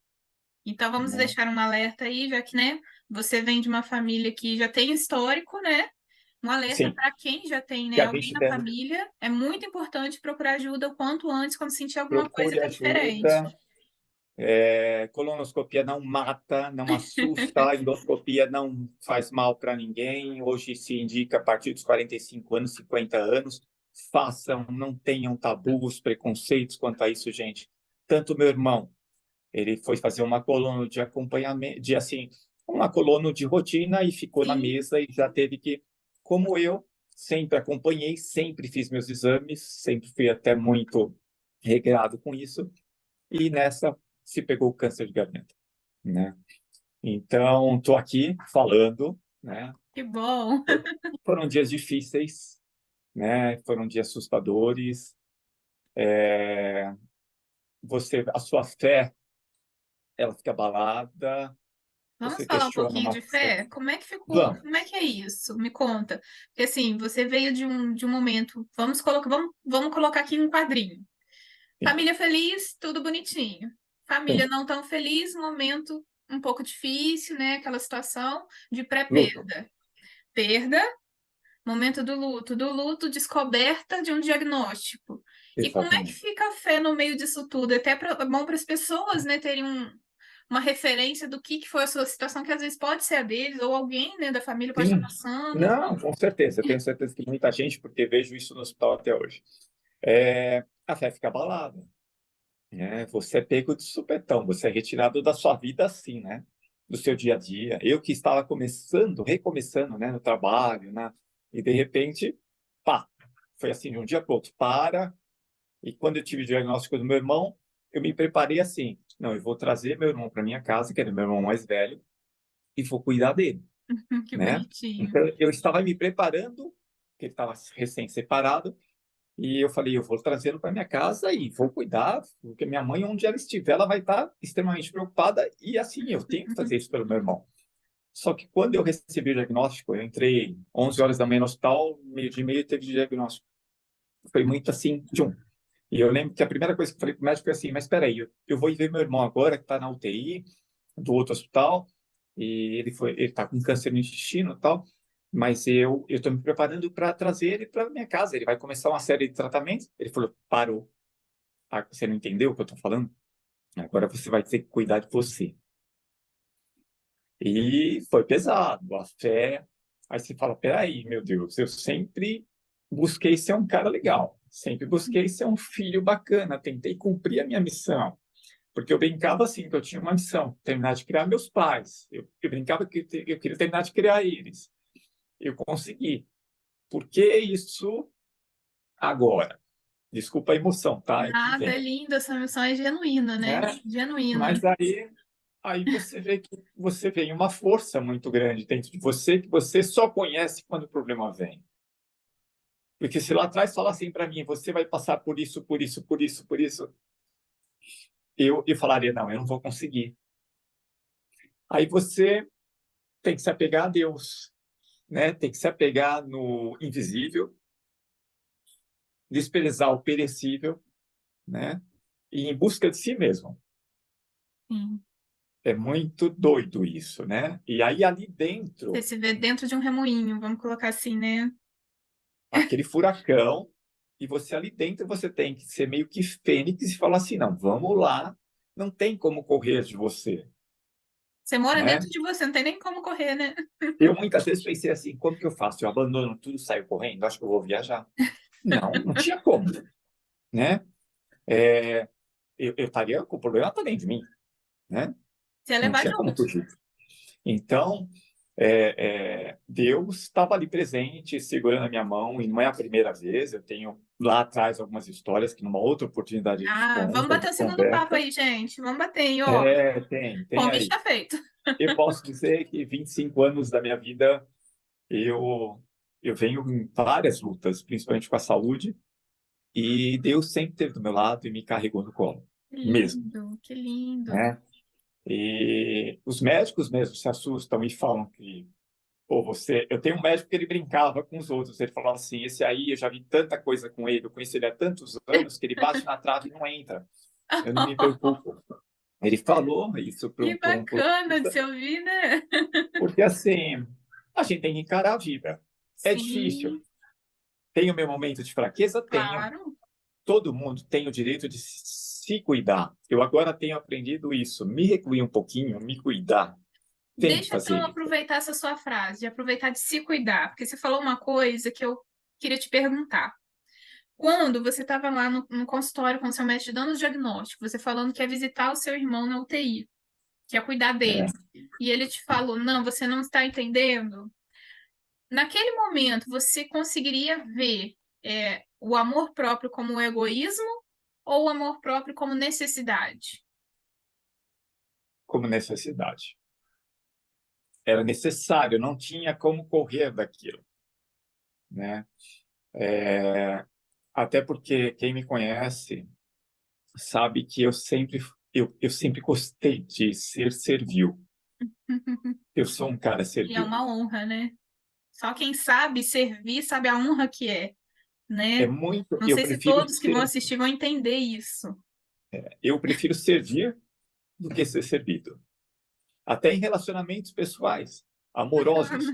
Então vamos né? deixar um alerta aí, já que, né, você vem de uma família que já tem histórico, né? Um alerta Sim, para quem já tem, que né, a alguém gente na deve, família. É muito importante procurar ajuda o quanto antes quando sentir alguma coisa procure tá diferente. ajuda. Colonoscopia não mata, não assusta, a endoscopia não faz mal para ninguém. Hoje se indica a partir dos 45 anos, 50 anos. Façam, não tenham tabus, preconceitos quanto a isso, gente. Tanto meu irmão, ele foi fazer uma colono de acompanhamento, de assim, uma colono de rotina e ficou na Sim, mesa e já teve que, como eu, sempre acompanhei, sempre fiz meus exames, sempre fui até muito regrado com isso e nessa se pegou o câncer de garganta, né? Então, estou aqui falando, né? que bom. Foram dias difíceis, né? Foram dias assustadores. A sua fé, ela fica abalada. Vamos Você falar um questiona pouquinho uma de pessoa. fé? Como é que ficou? Vamos. Como é que é isso? Me conta. Porque assim, você veio de um momento, vamos colocar aqui um quadrinho. Sim, Família feliz, tudo bonitinho. Família sim. não tão feliz, momento um pouco difícil, né? Aquela situação de Luto. pré-perda. Perda, momento do luto, descoberta de um diagnóstico. E como é que Exatamente. fica a fé no meio disso tudo? É bom para as pessoas, né, terem uma referência do que foi a sua situação, que às vezes pode ser a deles, ou alguém, né, da família pode estar Sim. passando. Não, com certeza. Eu tenho certeza que muita gente, porque vejo isso no hospital até hoje. A fé fica abalada, né? Você é pego de supetão, você é retirado da sua vida assim, né? Do seu dia a dia. Eu que estava começando, recomeçando, né, no trabalho, né? E de repente, pá, foi assim, de um dia para o outro, para. E quando eu tive o diagnóstico do meu irmão, eu me preparei assim, não, eu vou trazer meu irmão para minha casa, que era meu irmão mais velho, e vou cuidar dele, Que né? bonitinho. Então, eu estava me preparando, que ele estava recém-separado, e eu falei, eu vou trazê-lo para minha casa e vou cuidar, porque minha mãe, onde ela estiver, ela vai estar extremamente preocupada. E assim, eu tenho que fazer isso pelo meu irmão. Só que quando eu recebi o diagnóstico, eu entrei 11 horas da manhã no hospital, meio de meio teve diagnóstico. Foi muito assim, de um. E eu lembro que a primeira coisa que eu falei para o médico foi assim, mas espera aí, eu vou ir ver meu irmão agora, que está na UTI do outro hospital, e ele está com câncer no intestino e tal, mas eu estou me preparando para trazer ele para minha casa. Ele vai começar uma série de tratamentos. Ele falou, parou. Ah, você não entendeu o que eu estou falando? Agora você vai ter que cuidar de você. E foi pesado, a fé. Aí você fala, peraí, meu Deus, eu sempre busquei ser um cara legal, sempre busquei ser um filho bacana, tentei cumprir a minha missão. Porque eu brincava assim, que eu tinha uma missão, terminar de criar meus pais. Eu brincava que eu queria terminar de criar eles. Eu consegui. Por que isso agora? Desculpa a emoção, tá? É que Nada, é vem, lindo, essa missão é genuína, né? né? Genuína. Mas aí você vê que você vem uma força muito grande dentro de você que você só conhece quando o problema vem. Porque se lá atrás fala assim para mim, você vai passar por isso, por isso, por isso, por isso, eu falaria, não, eu não vou conseguir. Aí você tem que se apegar a Deus, né? Tem que se apegar no invisível, desprezar o perecível, né? E em busca de si mesmo. Sim. É muito doido isso, né? E aí ali Você dentro, se vê dentro de um remoinho, vamos colocar assim, né? aquele furacão, e você ali dentro você tem que ser meio que fênix e falar assim, não, vamos lá, não tem como correr de você, Você mora né? dentro de você, não tem nem como correr, né? Eu muitas vezes pensei assim, como que eu faço? Eu abandono tudo, saio correndo? Acho que eu vou viajar. Não, não tinha como, né? Eu estaria com o problema para dentro de mim, né? Você ia Não levar tinha como junto. fugir. Então, Deus estava ali presente, segurando a minha mão, e não é a primeira vez. Eu tenho lá atrás algumas histórias que numa outra oportunidade a gente Ah, vamos conta, a bater o gente segundo papo conversa. aí, gente. Vamos bater, hein, ó. Tem Convite aí. tá feito. Eu posso dizer que 25 anos da minha vida eu, eu venho em várias lutas, principalmente com a saúde, e Deus sempre esteve do meu lado e me carregou no colo, Que mesmo, lindo, que lindo. né? E os médicos mesmo se assustam e falam que, pô, você... Eu tenho um médico que ele brincava com os outros, ele falava assim, esse aí, eu já vi tanta coisa com ele, eu conheço ele há tantos anos, que ele bate na trave e não entra. Eu não me preocupo. Ele falou isso para Que um bacana de plantista, se ouvir, né? porque assim, a gente tem que encarar a vida. É difícil. Sim, Tem o meu momento de fraqueza? Tenho. claro. Todo mundo tem o direito de se cuidar. Eu agora tenho aprendido isso, me recuir um pouquinho, me cuidar. Tem que Deixa fazer então isso. aproveitar essa sua frase, de aproveitar de se cuidar, porque você falou uma coisa que eu queria te perguntar. Quando você estava lá no consultório com seu médico dando o diagnóstico, você falando que ia visitar o seu irmão na UTI, que ia cuidar É, dele, e ele te falou, não, você não está entendendo. Naquele momento, você conseguiria ver o amor próprio como egoísmo ou o amor próprio como necessidade? como necessidade. Era necessário, não tinha como correr daquilo, né? É, até porque quem me conhece sabe que eu sempre gostei de ser servil. Eu sou um cara E é servil. uma honra, né? Só quem sabe servir sabe a honra que é, É né? muito, Não sei se todos que vão assistir vão entender isso. eu prefiro servir do que ser servido. Até em relacionamentos pessoais, amorosos,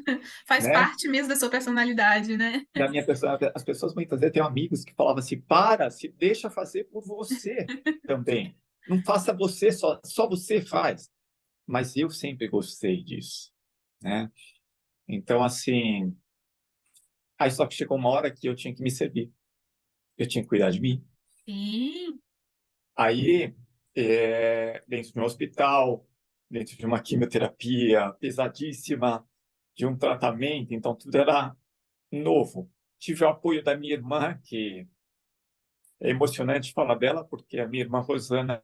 Faz né? parte mesmo da sua personalidade, né? Da minha pessoa, as pessoas muitas vezes têm amigos que falavam assim: para, se deixa fazer por você também. Não faça você só você faz. Mas eu sempre gostei disso, né? Então, assim, aí só que chegou uma hora que eu tinha que me servir, eu tinha que cuidar de mim. Sim, Aí, dentro de um hospital, dentro de uma quimioterapia pesadíssima, de um tratamento, então tudo era novo. Tive o apoio da minha irmã, que é emocionante falar dela, porque a minha irmã Rosana,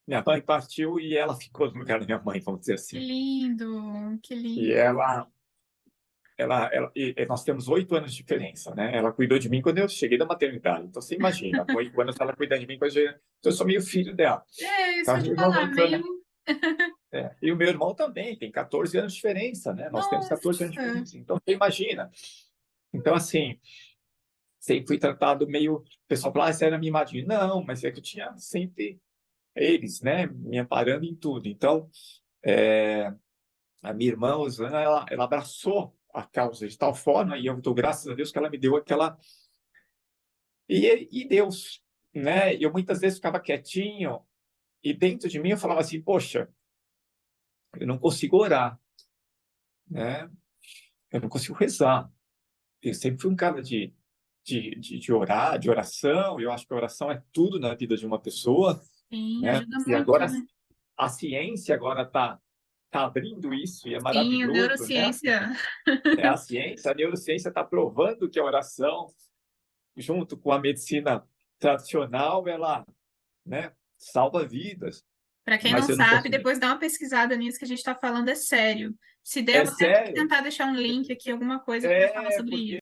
minha mãe partiu e ela ficou no lugar da minha mãe, vamos dizer que assim. lindo, que E lindo. nós temos 8 anos de diferença, né? Ela cuidou de mim quando eu cheguei da maternidade. Então, você imagina, com 8 anos ela cuidando de mim quando eu... Então, eu sou meio filho dela. É isso Então, que a eu te minha irmã falar, meio. Rosana... E o meu irmão também, tem 14 anos de diferença, né? Nós temos 14 anos de Nossa, diferença. Então, você imagina. Então, assim, sempre fui tratado meio... O pessoal fala, você era mimadinho. Não, mas é que eu tinha sempre eles, né? Me amparando em tudo. Então, a minha irmã, Rosana, ela abraçou a causa de tal forma, e eu dou graças a Deus que ela me deu aquela... E Deus, né? Eu muitas vezes ficava quietinho, e dentro de mim eu falava assim, poxa, eu não consigo orar, né? Eu não consigo rezar. Eu sempre fui um cara de orar, de oração. Eu acho que a oração é tudo na vida de uma pessoa, sim, né? ajuda E muito, agora né? a ciência agora tá abrindo isso e é Sim, a maravilhoso, né? neurociência. A ciência, a neurociência está provando que a oração, junto com a medicina tradicional, ela, né, salva vidas. Para quem Mas não eu não sabe, consegui. depois dá uma pesquisada nisso que a gente está falando, é sério. Se der, É eu vou até sério. tentar deixar um link aqui, alguma coisa para falar É sobre porque isso.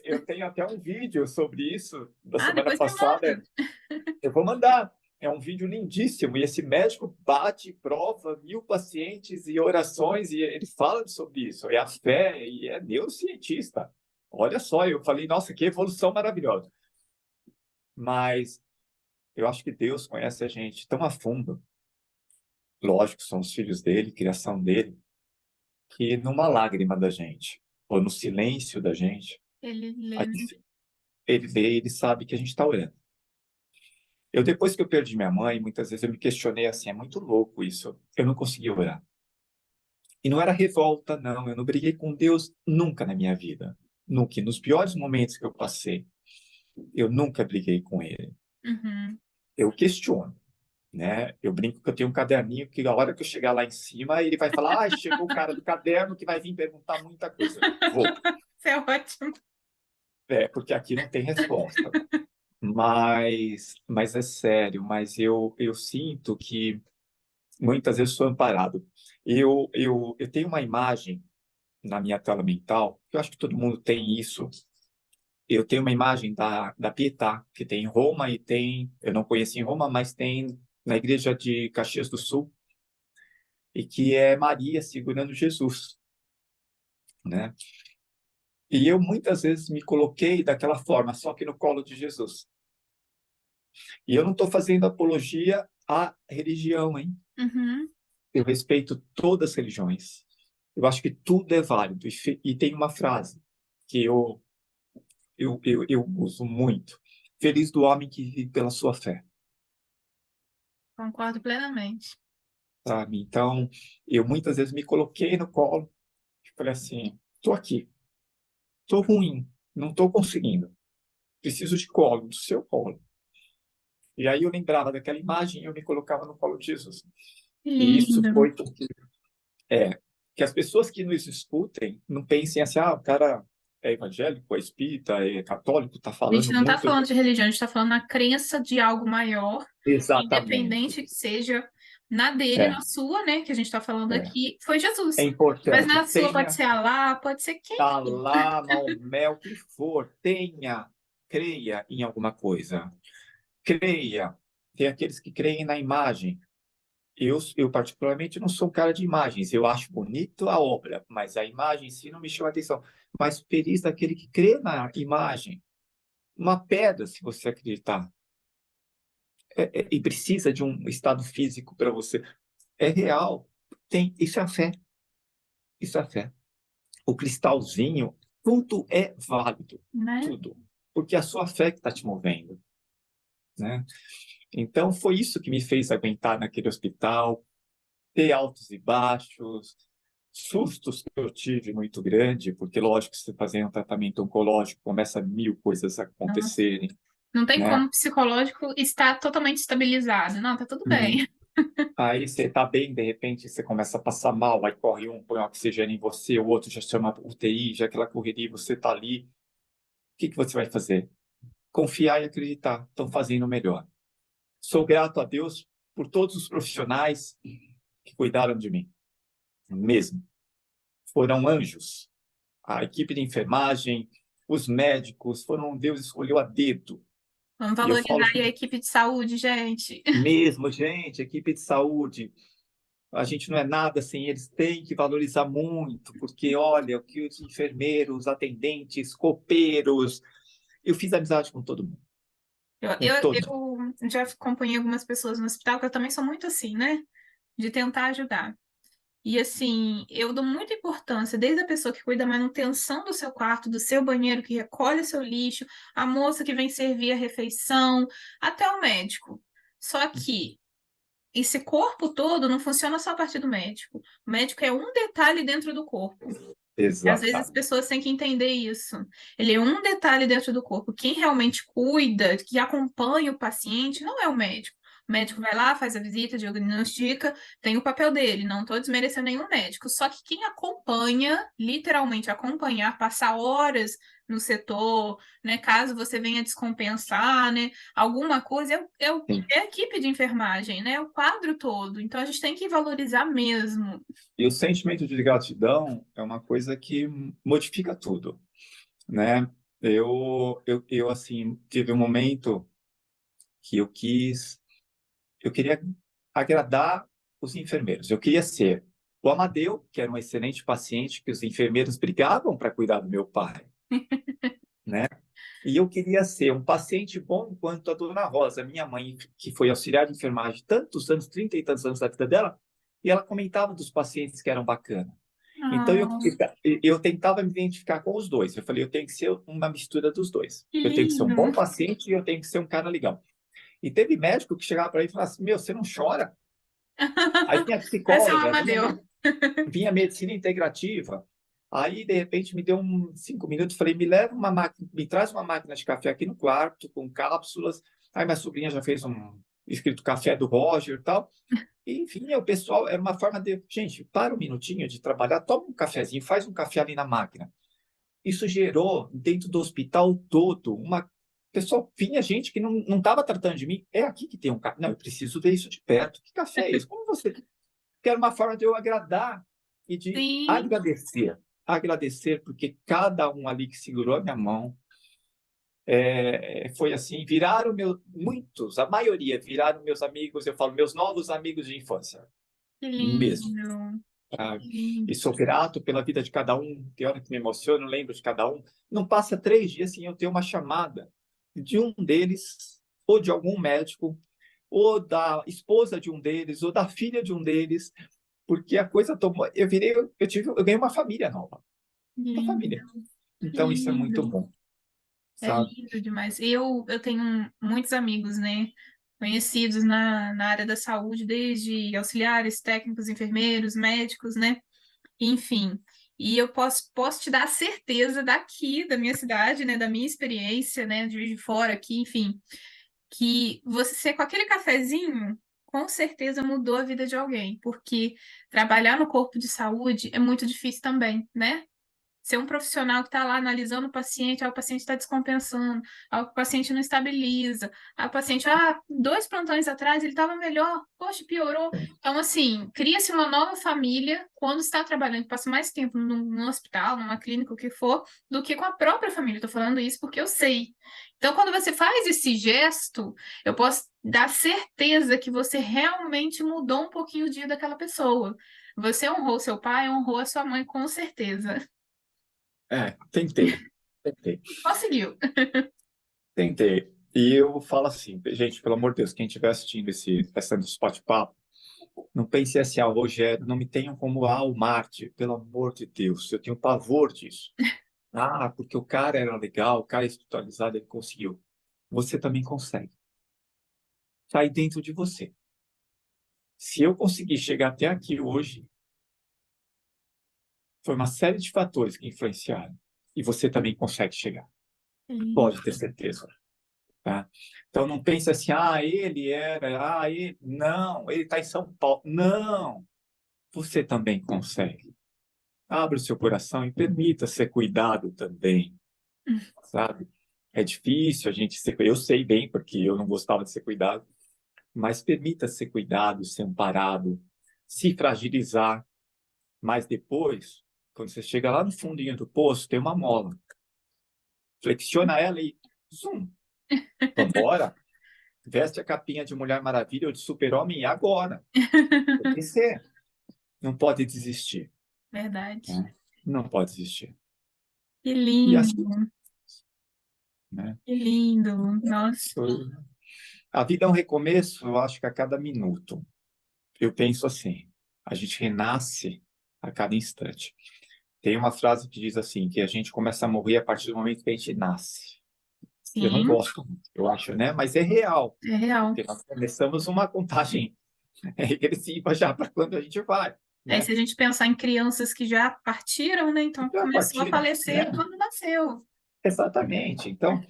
eu tenho até um vídeo sobre isso da Ah, semana depois me passada. manda. Eu vou mandar. É um vídeo lindíssimo. E esse médico bate, prova 1.000 pacientes e orações, e ele fala sobre isso. É a fé, e é neurocientista. Olha só, eu falei, nossa, que evolução maravilhosa. Mas eu acho que Deus conhece a gente tão a fundo. Lógico, somos filhos dele, criação dele, que numa lágrima da gente, ou no silêncio da gente, Ele a lê, né? gente- ele vê, ele sabe que a gente está orando. Eu, depois que eu perdi minha mãe, muitas vezes eu me questionei assim, é muito louco isso. Eu não conseguia orar. E não era revolta, não. Eu não briguei com Deus nunca na minha vida. Nunca. Nos piores momentos que eu passei, eu nunca briguei com ele. Uhum. Eu questiono, né? Eu brinco que eu tenho um caderninho que a hora que eu chegar lá em cima, ele vai falar: ah, chegou o cara do caderno que vai vir perguntar muita coisa. Vou. Isso é ótimo. Porque aqui não tem resposta. Mas é sério, mas eu sinto que muitas vezes sou amparado. Eu tenho uma imagem na minha tela mental, que eu acho que todo mundo tem isso, eu tenho uma imagem da Pietà, que tem em Roma e tem, eu não conheci em Roma, mas tem na igreja de Caxias do Sul, e que é Maria segurando Jesus, né? E eu muitas vezes me coloquei daquela forma, só que no colo de Jesus. E eu não estou fazendo apologia à religião, hein? Uhum. Eu respeito todas as religiões. Eu acho que tudo é válido. E tem uma frase que eu uso muito. Feliz do homem que vive pela sua fé, Concordo plenamente. sabe? Então, eu muitas vezes me coloquei no colo e falei assim, estou aqui, estou ruim, não estou conseguindo. Preciso de colo, do seu colo. E aí eu lembrava daquela imagem e eu me colocava no colo de Jesus. Que E isso lindo. foi é, que as pessoas que nos escutem não pensem assim, o cara é evangélico, é espírita, é católico, está A gente falando não está muito. falando de religião, a gente está falando na crença de algo maior, Exatamente. independente que seja na dele, É, na sua, né, que a gente está falando é. aqui, foi É Jesus. Mas importante. na sua pode Tenha ser Alá, pode ser quem for. Alá, Maomé, o que for, tenha, creia em alguma coisa. Creia. Tem aqueles que creem na imagem. Eu particularmente não sou um cara de imagens. Eu acho bonito a obra, mas a imagem em si não me chama atenção. Mas feliz daquele que crê na imagem. Uma pedra, se você acreditar, e precisa de um estado físico para você. É real. Tem, isso é a fé. Isso é a fé. O cristalzinho, tudo é válido. Né? Tudo. Porque é a sua fé que está te movendo, né? Então, foi isso que me fez aguentar naquele hospital, ter altos e baixos, sustos que eu tive muito grande, porque, lógico, que você fazendo um tratamento oncológico, começa mil coisas a Nossa. acontecerem, Não tem né? como o psicológico estar totalmente estabilizado. Não, tá tudo Uhum. bem. Aí você tá bem, de repente você começa a passar mal, aí corre um, põe oxigênio em você, o outro já chama UTI, já aquela correria, você tá ali. O que que você vai fazer? Confiar e acreditar. Estão fazendo o melhor. Sou grato a Deus por todos os profissionais que cuidaram de mim, mesmo. Foram anjos. A equipe de enfermagem, os médicos, foram Deus escolheu a dedo. Vamos E eu falo valorizar aí a equipe de saúde, gente. mesmo, gente, equipe de saúde, a gente não é nada sem eles, tem que valorizar muito, porque olha, o que os enfermeiros, atendentes, copeiros, eu fiz amizade com todo mundo, Eu, com eu, todo mundo. eu já acompanhei algumas pessoas no hospital que eu também sou muito assim, né? De tentar ajudar. E assim, eu dou muita importância, desde a pessoa que cuida da manutenção do seu quarto, do seu banheiro, que recolhe o seu lixo, a moça que vem servir a refeição, até o médico. Só que esse corpo todo não funciona só a partir do médico. O médico é um detalhe dentro do corpo. Às vezes as Exatamente. pessoas têm que entender isso. Ele é um detalhe dentro do corpo. Quem realmente cuida, que acompanha o paciente, não é o médico. O médico vai lá, faz a visita, diagnostica, tem o papel dele. Não estou desmerecendo nenhum médico. Só que quem acompanha, literalmente acompanhar, passar horas no setor, né? Caso você venha descompensar, né? Alguma coisa, Sim. é a equipe de enfermagem, né? O quadro todo. Então a gente tem que valorizar mesmo. E o sentimento de gratidão é uma coisa que modifica tudo, né? Eu assim, tive um momento que eu queria agradar os enfermeiros. Eu queria ser o Amadeu, que era um excelente paciente, que os enfermeiros brigavam para cuidar do meu pai, né? E eu queria ser um paciente bom quanto a Dona Rosa, minha mãe, que foi auxiliar de enfermagem tantos anos, 30 e tantos anos da vida dela, e ela comentava dos pacientes que eram bacanas. Então Ah, eu tentava me identificar com os dois. Eu falei, eu tenho que ser uma mistura dos dois. que Eu tenho que ser um lindo. bom paciente e eu tenho que ser um cara legal. E teve médico que chegava para ele e falava assim: Meu, você não chora? Aí tinha Essa é o psicóloga, Amadeu. vinha medicina integrativa. Aí, de repente, me deu uns 5 minutos. Falei: Me leva uma máquina, me traz uma máquina de café aqui no quarto, com cápsulas. Aí, minha sobrinha já fez um escrito café do Roger e tal. E, enfim, o pessoal era uma forma de. Gente, para um minutinho de trabalhar, toma um cafezinho, faz um café ali na máquina. Isso gerou, dentro do hospital todo, uma. O pessoal vinha gente que não estava tratando de mim. É aqui que tem um café. Não, eu preciso ver isso de perto. Que café é esse? Como você. Que era uma forma de eu agradar e de Sim, agradecer. Agradecer, porque cada um ali que segurou a minha mão, foi assim, viraram muitos, a maioria viraram meus amigos, eu falo, meus novos amigos de infância, Que mesmo. lindo. Tá? Que lindo. E sou grato pela vida de cada um, tem hora que me emociono, lembro de cada um. Não passa 3 dias sem eu ter uma chamada de um deles, ou de algum médico, ou da esposa de um deles, ou da filha de um deles, porque a coisa tomou. Eu ganhei uma família nova, Que uma lindo. família. Que Então isso é muito lindo. bom, É sabe? lindo demais. Eu tenho muitos amigos, né? Conhecidos na área da saúde, desde auxiliares, técnicos, enfermeiros, médicos, né? Enfim. E eu posso te dar a certeza daqui, da minha cidade, né? Da minha experiência, né? De Juiz de Fora aqui, enfim, que você com aquele cafezinho, com certeza mudou a vida de alguém, porque trabalhar no corpo de saúde é muito difícil também, né? Ser um profissional que está lá analisando o paciente está descompensando, o paciente não estabiliza, o paciente, 2 plantões atrás ele estava melhor, poxa, piorou. Então, assim, cria-se uma nova família quando está trabalhando, passa mais tempo num hospital, numa clínica, o que for, do que com a própria família. Estou falando isso porque eu sei. Então, quando você faz esse gesto, eu posso dar certeza que você realmente mudou um pouquinho o dia daquela pessoa. Você honrou seu pai, honrou a sua mãe, com certeza. Tentei. Conseguiu. Tentei. E eu falo assim, gente, pelo amor de Deus, quem estiver assistindo essa bate-papo, não pense assim, Rogério, não me tenham como o Marte, pelo amor de Deus, eu tenho pavor disso. Porque o cara era legal, o cara é espiritualizado, ele conseguiu. Você também consegue. Está aí dentro de você. Se eu conseguir chegar até aqui hoje, foi uma série de fatores que influenciaram. E você também consegue chegar. Sim. Pode ter certeza. Tá? Então não pense assim, ele era, ele... Não, ele está em São Paulo. Não, você também consegue. Abra o seu coração e permita ser cuidado também, sabe? É difícil a gente ser, eu sei bem, porque eu não gostava de ser cuidado, mas permita ser cuidado, ser amparado, se fragilizar, mas depois, quando você chega lá no fundinho do poço, tem uma mola. Flexiona ela e zoom, vambora. Veste a capinha de Mulher Maravilha ou de Super-Homem e agora. Porque você não pode desistir, Verdade. né? Não pode desistir. Que E assim, lindo, né? que lindo. Nossa, A vida é um recomeço, eu acho que a cada minuto. Eu penso assim, a gente renasce a cada instante. Tem uma frase que diz assim, que a gente começa a morrer a partir do momento que a gente nasce. Eu não sim, gosto, eu acho, né? Mas é real, é real. porque nós começamos uma contagem regressiva já para quando a gente vai, Aí, né? se a gente pensar em crianças que já partiram, né? Então, Já começou a partiram, falecer né? quando nasceu. Exatamente. Então,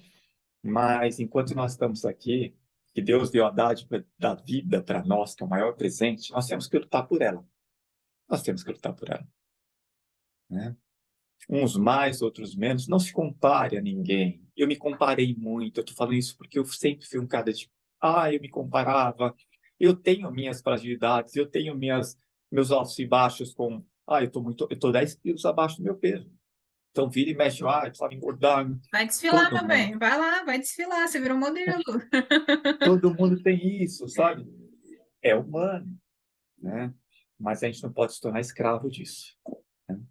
mas enquanto nós estamos aqui, que Deus deu a dádiva da vida para nós, que é o maior presente, nós temos que lutar por ela. Nós temos que lutar por ela, né? Uns mais, outros menos. Não se compare a ninguém. Eu me comparei muito. Eu estou falando isso porque eu sempre fui um cara de, eu me comparava. Eu tenho minhas fragilidades, eu tenho meus altos e baixos com, eu tô 10 quilos abaixo do meu peso. Então vira e mexe, eu precisava engordar. Vai desfilar, Todo meu mundo. bem. Vai lá, vai desfilar. Você virou modelo. Todo mundo tem isso, sabe? É humano, né? Mas a gente não pode se tornar escravo disso, né?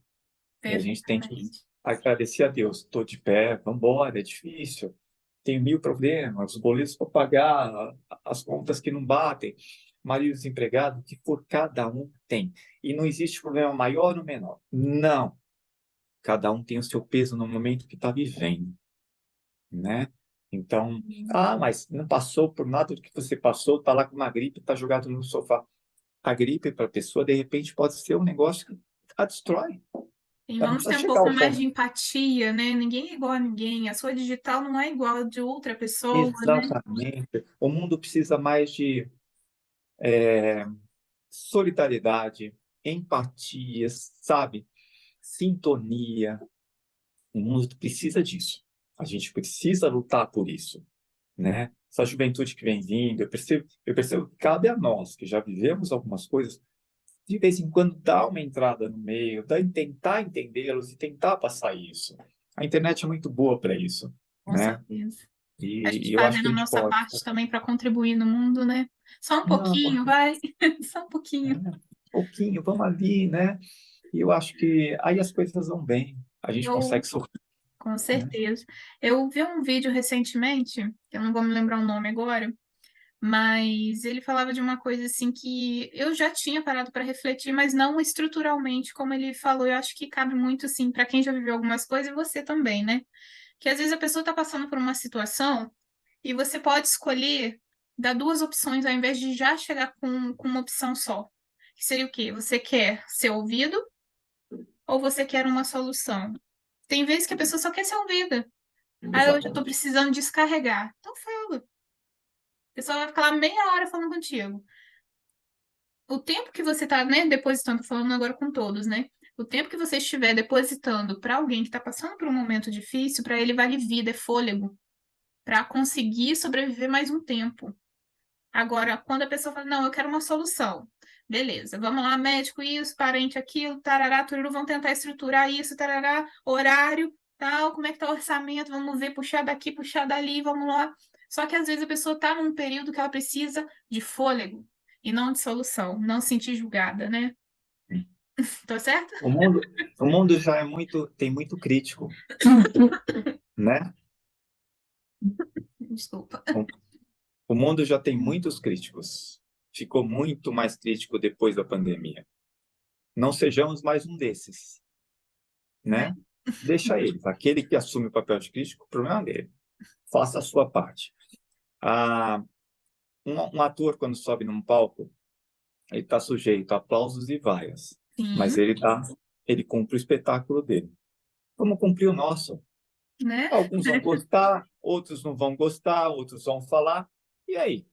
E a gente tem que Perfeitamente. agradecer a Deus. Estou de pé, vamos embora, é difícil. Tenho 1000 problemas, os boletos para pagar, as contas que não batem, marido desempregado, que por cada um tem. E não existe problema maior ou menor. Não. Cada um tem o seu peso no momento que está vivendo, né? Então, mas não passou por nada do que você passou, está lá com uma gripe, está jogado no sofá. A gripe para a pessoa, de repente, pode ser um negócio que a destrói. E Ela não vamos precisa ter um chegar pouco ao mais de ponto. empatia, né? Ninguém é igual a ninguém. A sua digital não é igual a de outra pessoa, né? Exatamente. O mundo precisa mais de solidariedade, empatia, sabe? Sintonia. O mundo precisa disso. A gente precisa lutar por isso, né? Essa juventude que vem vindo, eu percebo que cabe a nós, que já vivemos algumas coisas, de vez em quando dar uma entrada no meio, tentar entendê-los e tentar passar isso. A internet é muito boa para isso. Com né? certeza. A E gente eu acho que fazendo a a gente nossa pode. parte também para contribuir no mundo, né? Só um Não, pouquinho, vai. Só um pouquinho. um pouquinho, vamos ali, né? E eu acho que aí as coisas vão bem, a gente Eu, consegue sorrir, com né? certeza. Eu vi um vídeo recentemente, eu não vou me lembrar o nome agora, mas ele falava de uma coisa assim que eu já tinha parado para refletir, mas não estruturalmente, como ele falou. Eu acho que cabe muito assim para quem já viveu algumas coisas e você também, né? Que às vezes a pessoa está passando por uma situação e você pode escolher dar duas opções ao invés de já chegar com uma opção só. Que seria o quê? Você quer ser ouvido ou você quer uma solução? Tem vezes que a pessoa só quer ser ouvida. Ah, eu já estou Exatamente. precisando descarregar. Então fala. A pessoa vai ficar lá meia hora falando contigo. O tempo que você está, né, depositando, tô falando agora com todos, né? O tempo que você estiver depositando para alguém que está passando por um momento difícil, para ele vale vida, é fôlego, para conseguir sobreviver mais um tempo. Agora, quando a pessoa fala, não, eu quero uma solução. Beleza, vamos lá, médico, isso, parente, aquilo, tarará, tururu, vamos tentar estruturar isso, tarará, horário, tal, como é que tá o orçamento, vamos ver, puxar daqui, puxar dali, vamos lá. Só que às vezes a pessoa tá num período que ela precisa de fôlego e não de solução, não se sentir julgada, né? Tô certa? O mundo, o mundo já é muito, tem muito crítico, né? Desculpa. O, o mundo já tem muitos críticos. Ficou muito mais crítico depois da pandemia. Não sejamos mais um desses, É, né? Deixa eles. Aquele que assume o papel de crítico, o problema é dele. Faça a sua parte. Ah, um ator, quando sobe num palco, ele está sujeito a aplausos e vaias, mas sim, ele cumpre o espetáculo dele. Vamos cumprir o nosso. né? Alguns vão gostar, outros não vão gostar, outros vão falar. E aí?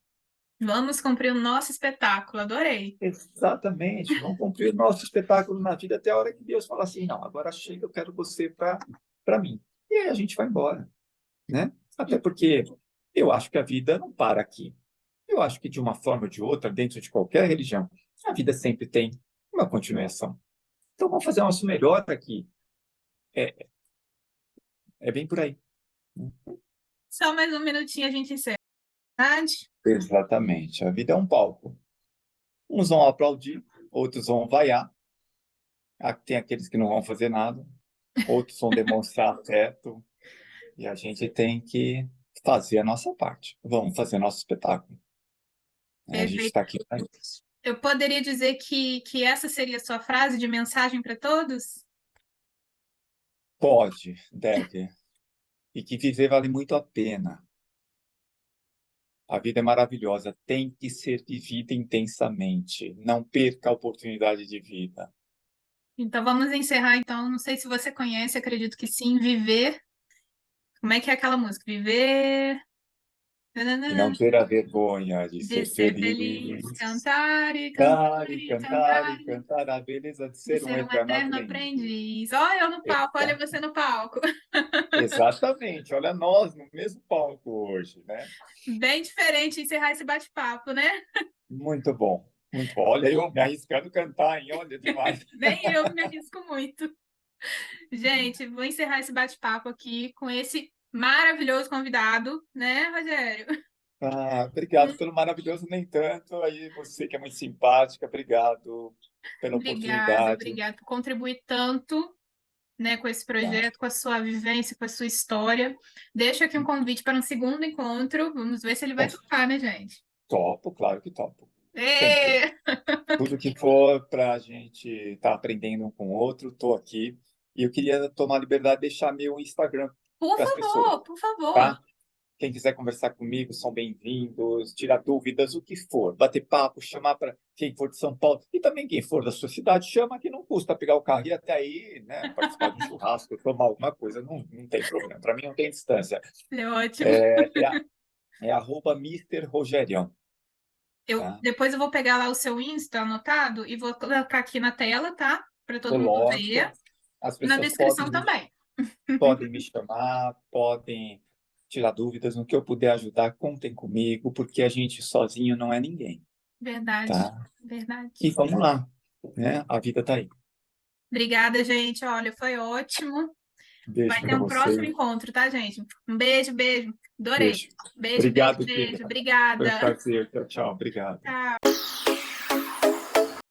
Vamos cumprir o nosso espetáculo, adorei. Exatamente, vamos cumprir o nosso espetáculo na vida até a hora que Deus fala assim, não, agora chega, eu quero você para mim. E aí a gente vai embora, né? Até porque eu acho que a vida não para aqui. Eu acho que de uma forma ou de outra, dentro de qualquer religião, a vida sempre tem uma continuação. Então vamos fazer o nosso melhor aqui. É, é bem por aí. Só mais um minutinho a gente encerra. Exatamente. A vida é um palco. Uns vão aplaudir, outros vão vaiar. Tem aqueles que não vão fazer nada, outros vão demonstrar afeto, e a gente tem que fazer a nossa parte. Vamos fazer nosso espetáculo. A gente Perfeito. está aqui para isso. Eu poderia dizer que essa seria a sua frase de mensagem para todos? Pode, deve. E que viver vale muito a pena. A vida é maravilhosa, tem que ser vivida intensamente. Não perca a oportunidade de vida. Então vamos encerrar então. Não sei se você conhece, acredito que sim. Viver. Como é que é aquela música? Viver. E não Nananã, ter a vergonha de de ser ser feliz, feliz. cantar e cantar Cantar e e cantar cantar, e cantar a beleza de de ser um ser um eterno eterno aprendiz. aprendiz. Olha eu no palco, olha Exa- você no palco. Exatamente. Olha nós no mesmo palco hoje, né? Bem diferente encerrar esse bate-papo, né? Muito bom. Muito bom. Olha, eu me arriscando a cantar, hein? Olha, demais. Nem eu me arrisco muito. Gente, vou encerrar esse bate-papo aqui com esse maravilhoso convidado, né, Rogério? Ah, obrigado pelo maravilhoso, nem tanto. Aí você que é muito simpática, obrigado pela Obrigada, oportunidade. obrigada por contribuir tanto, né, com esse Tá. projeto, com a sua vivência, com a sua história. Deixo aqui um convite para um segundo encontro. Vamos ver se ele vai Bom, topar, né, gente? topo, claro que topo. Sempre. Ê! Tudo que for para a gente estar aprendendo um com o outro, estou aqui. E eu queria tomar a liberdade de deixar meu Instagram Por para as pessoas, favor, por favor. tá? Quem quiser conversar comigo, são bem-vindos, tirar dúvidas, o que for, bater papo, chamar para quem for de São Paulo e também quem for da sua cidade, chama que não custa pegar o carro e ir até aí, né, participar de um churrasco, tomar alguma coisa, não tem problema. Para mim não tem distância. É ótimo. É arroba Mister Rogerião, tá? Depois eu vou pegar lá o seu Insta anotado e vou colocar aqui na tela, tá? Para todo mundo ver. Coloca, as Na pessoas descrição também. podem me chamar, podem tirar dúvidas no que eu puder ajudar, contem comigo, porque a gente sozinho não é ninguém, Verdade, tá? verdade. E vamos lá, né? A vida tá aí. Obrigada, gente. Olha, foi ótimo. Beijo Vai ter para um próximo você. encontro, tá, gente? Um beijo, beijo. Adorei. Beijo. Beijo, beijo, Obrigado, beijo. querida. Foi um Obrigada. prazer. Tchau, tchau. Obrigado. Tchau.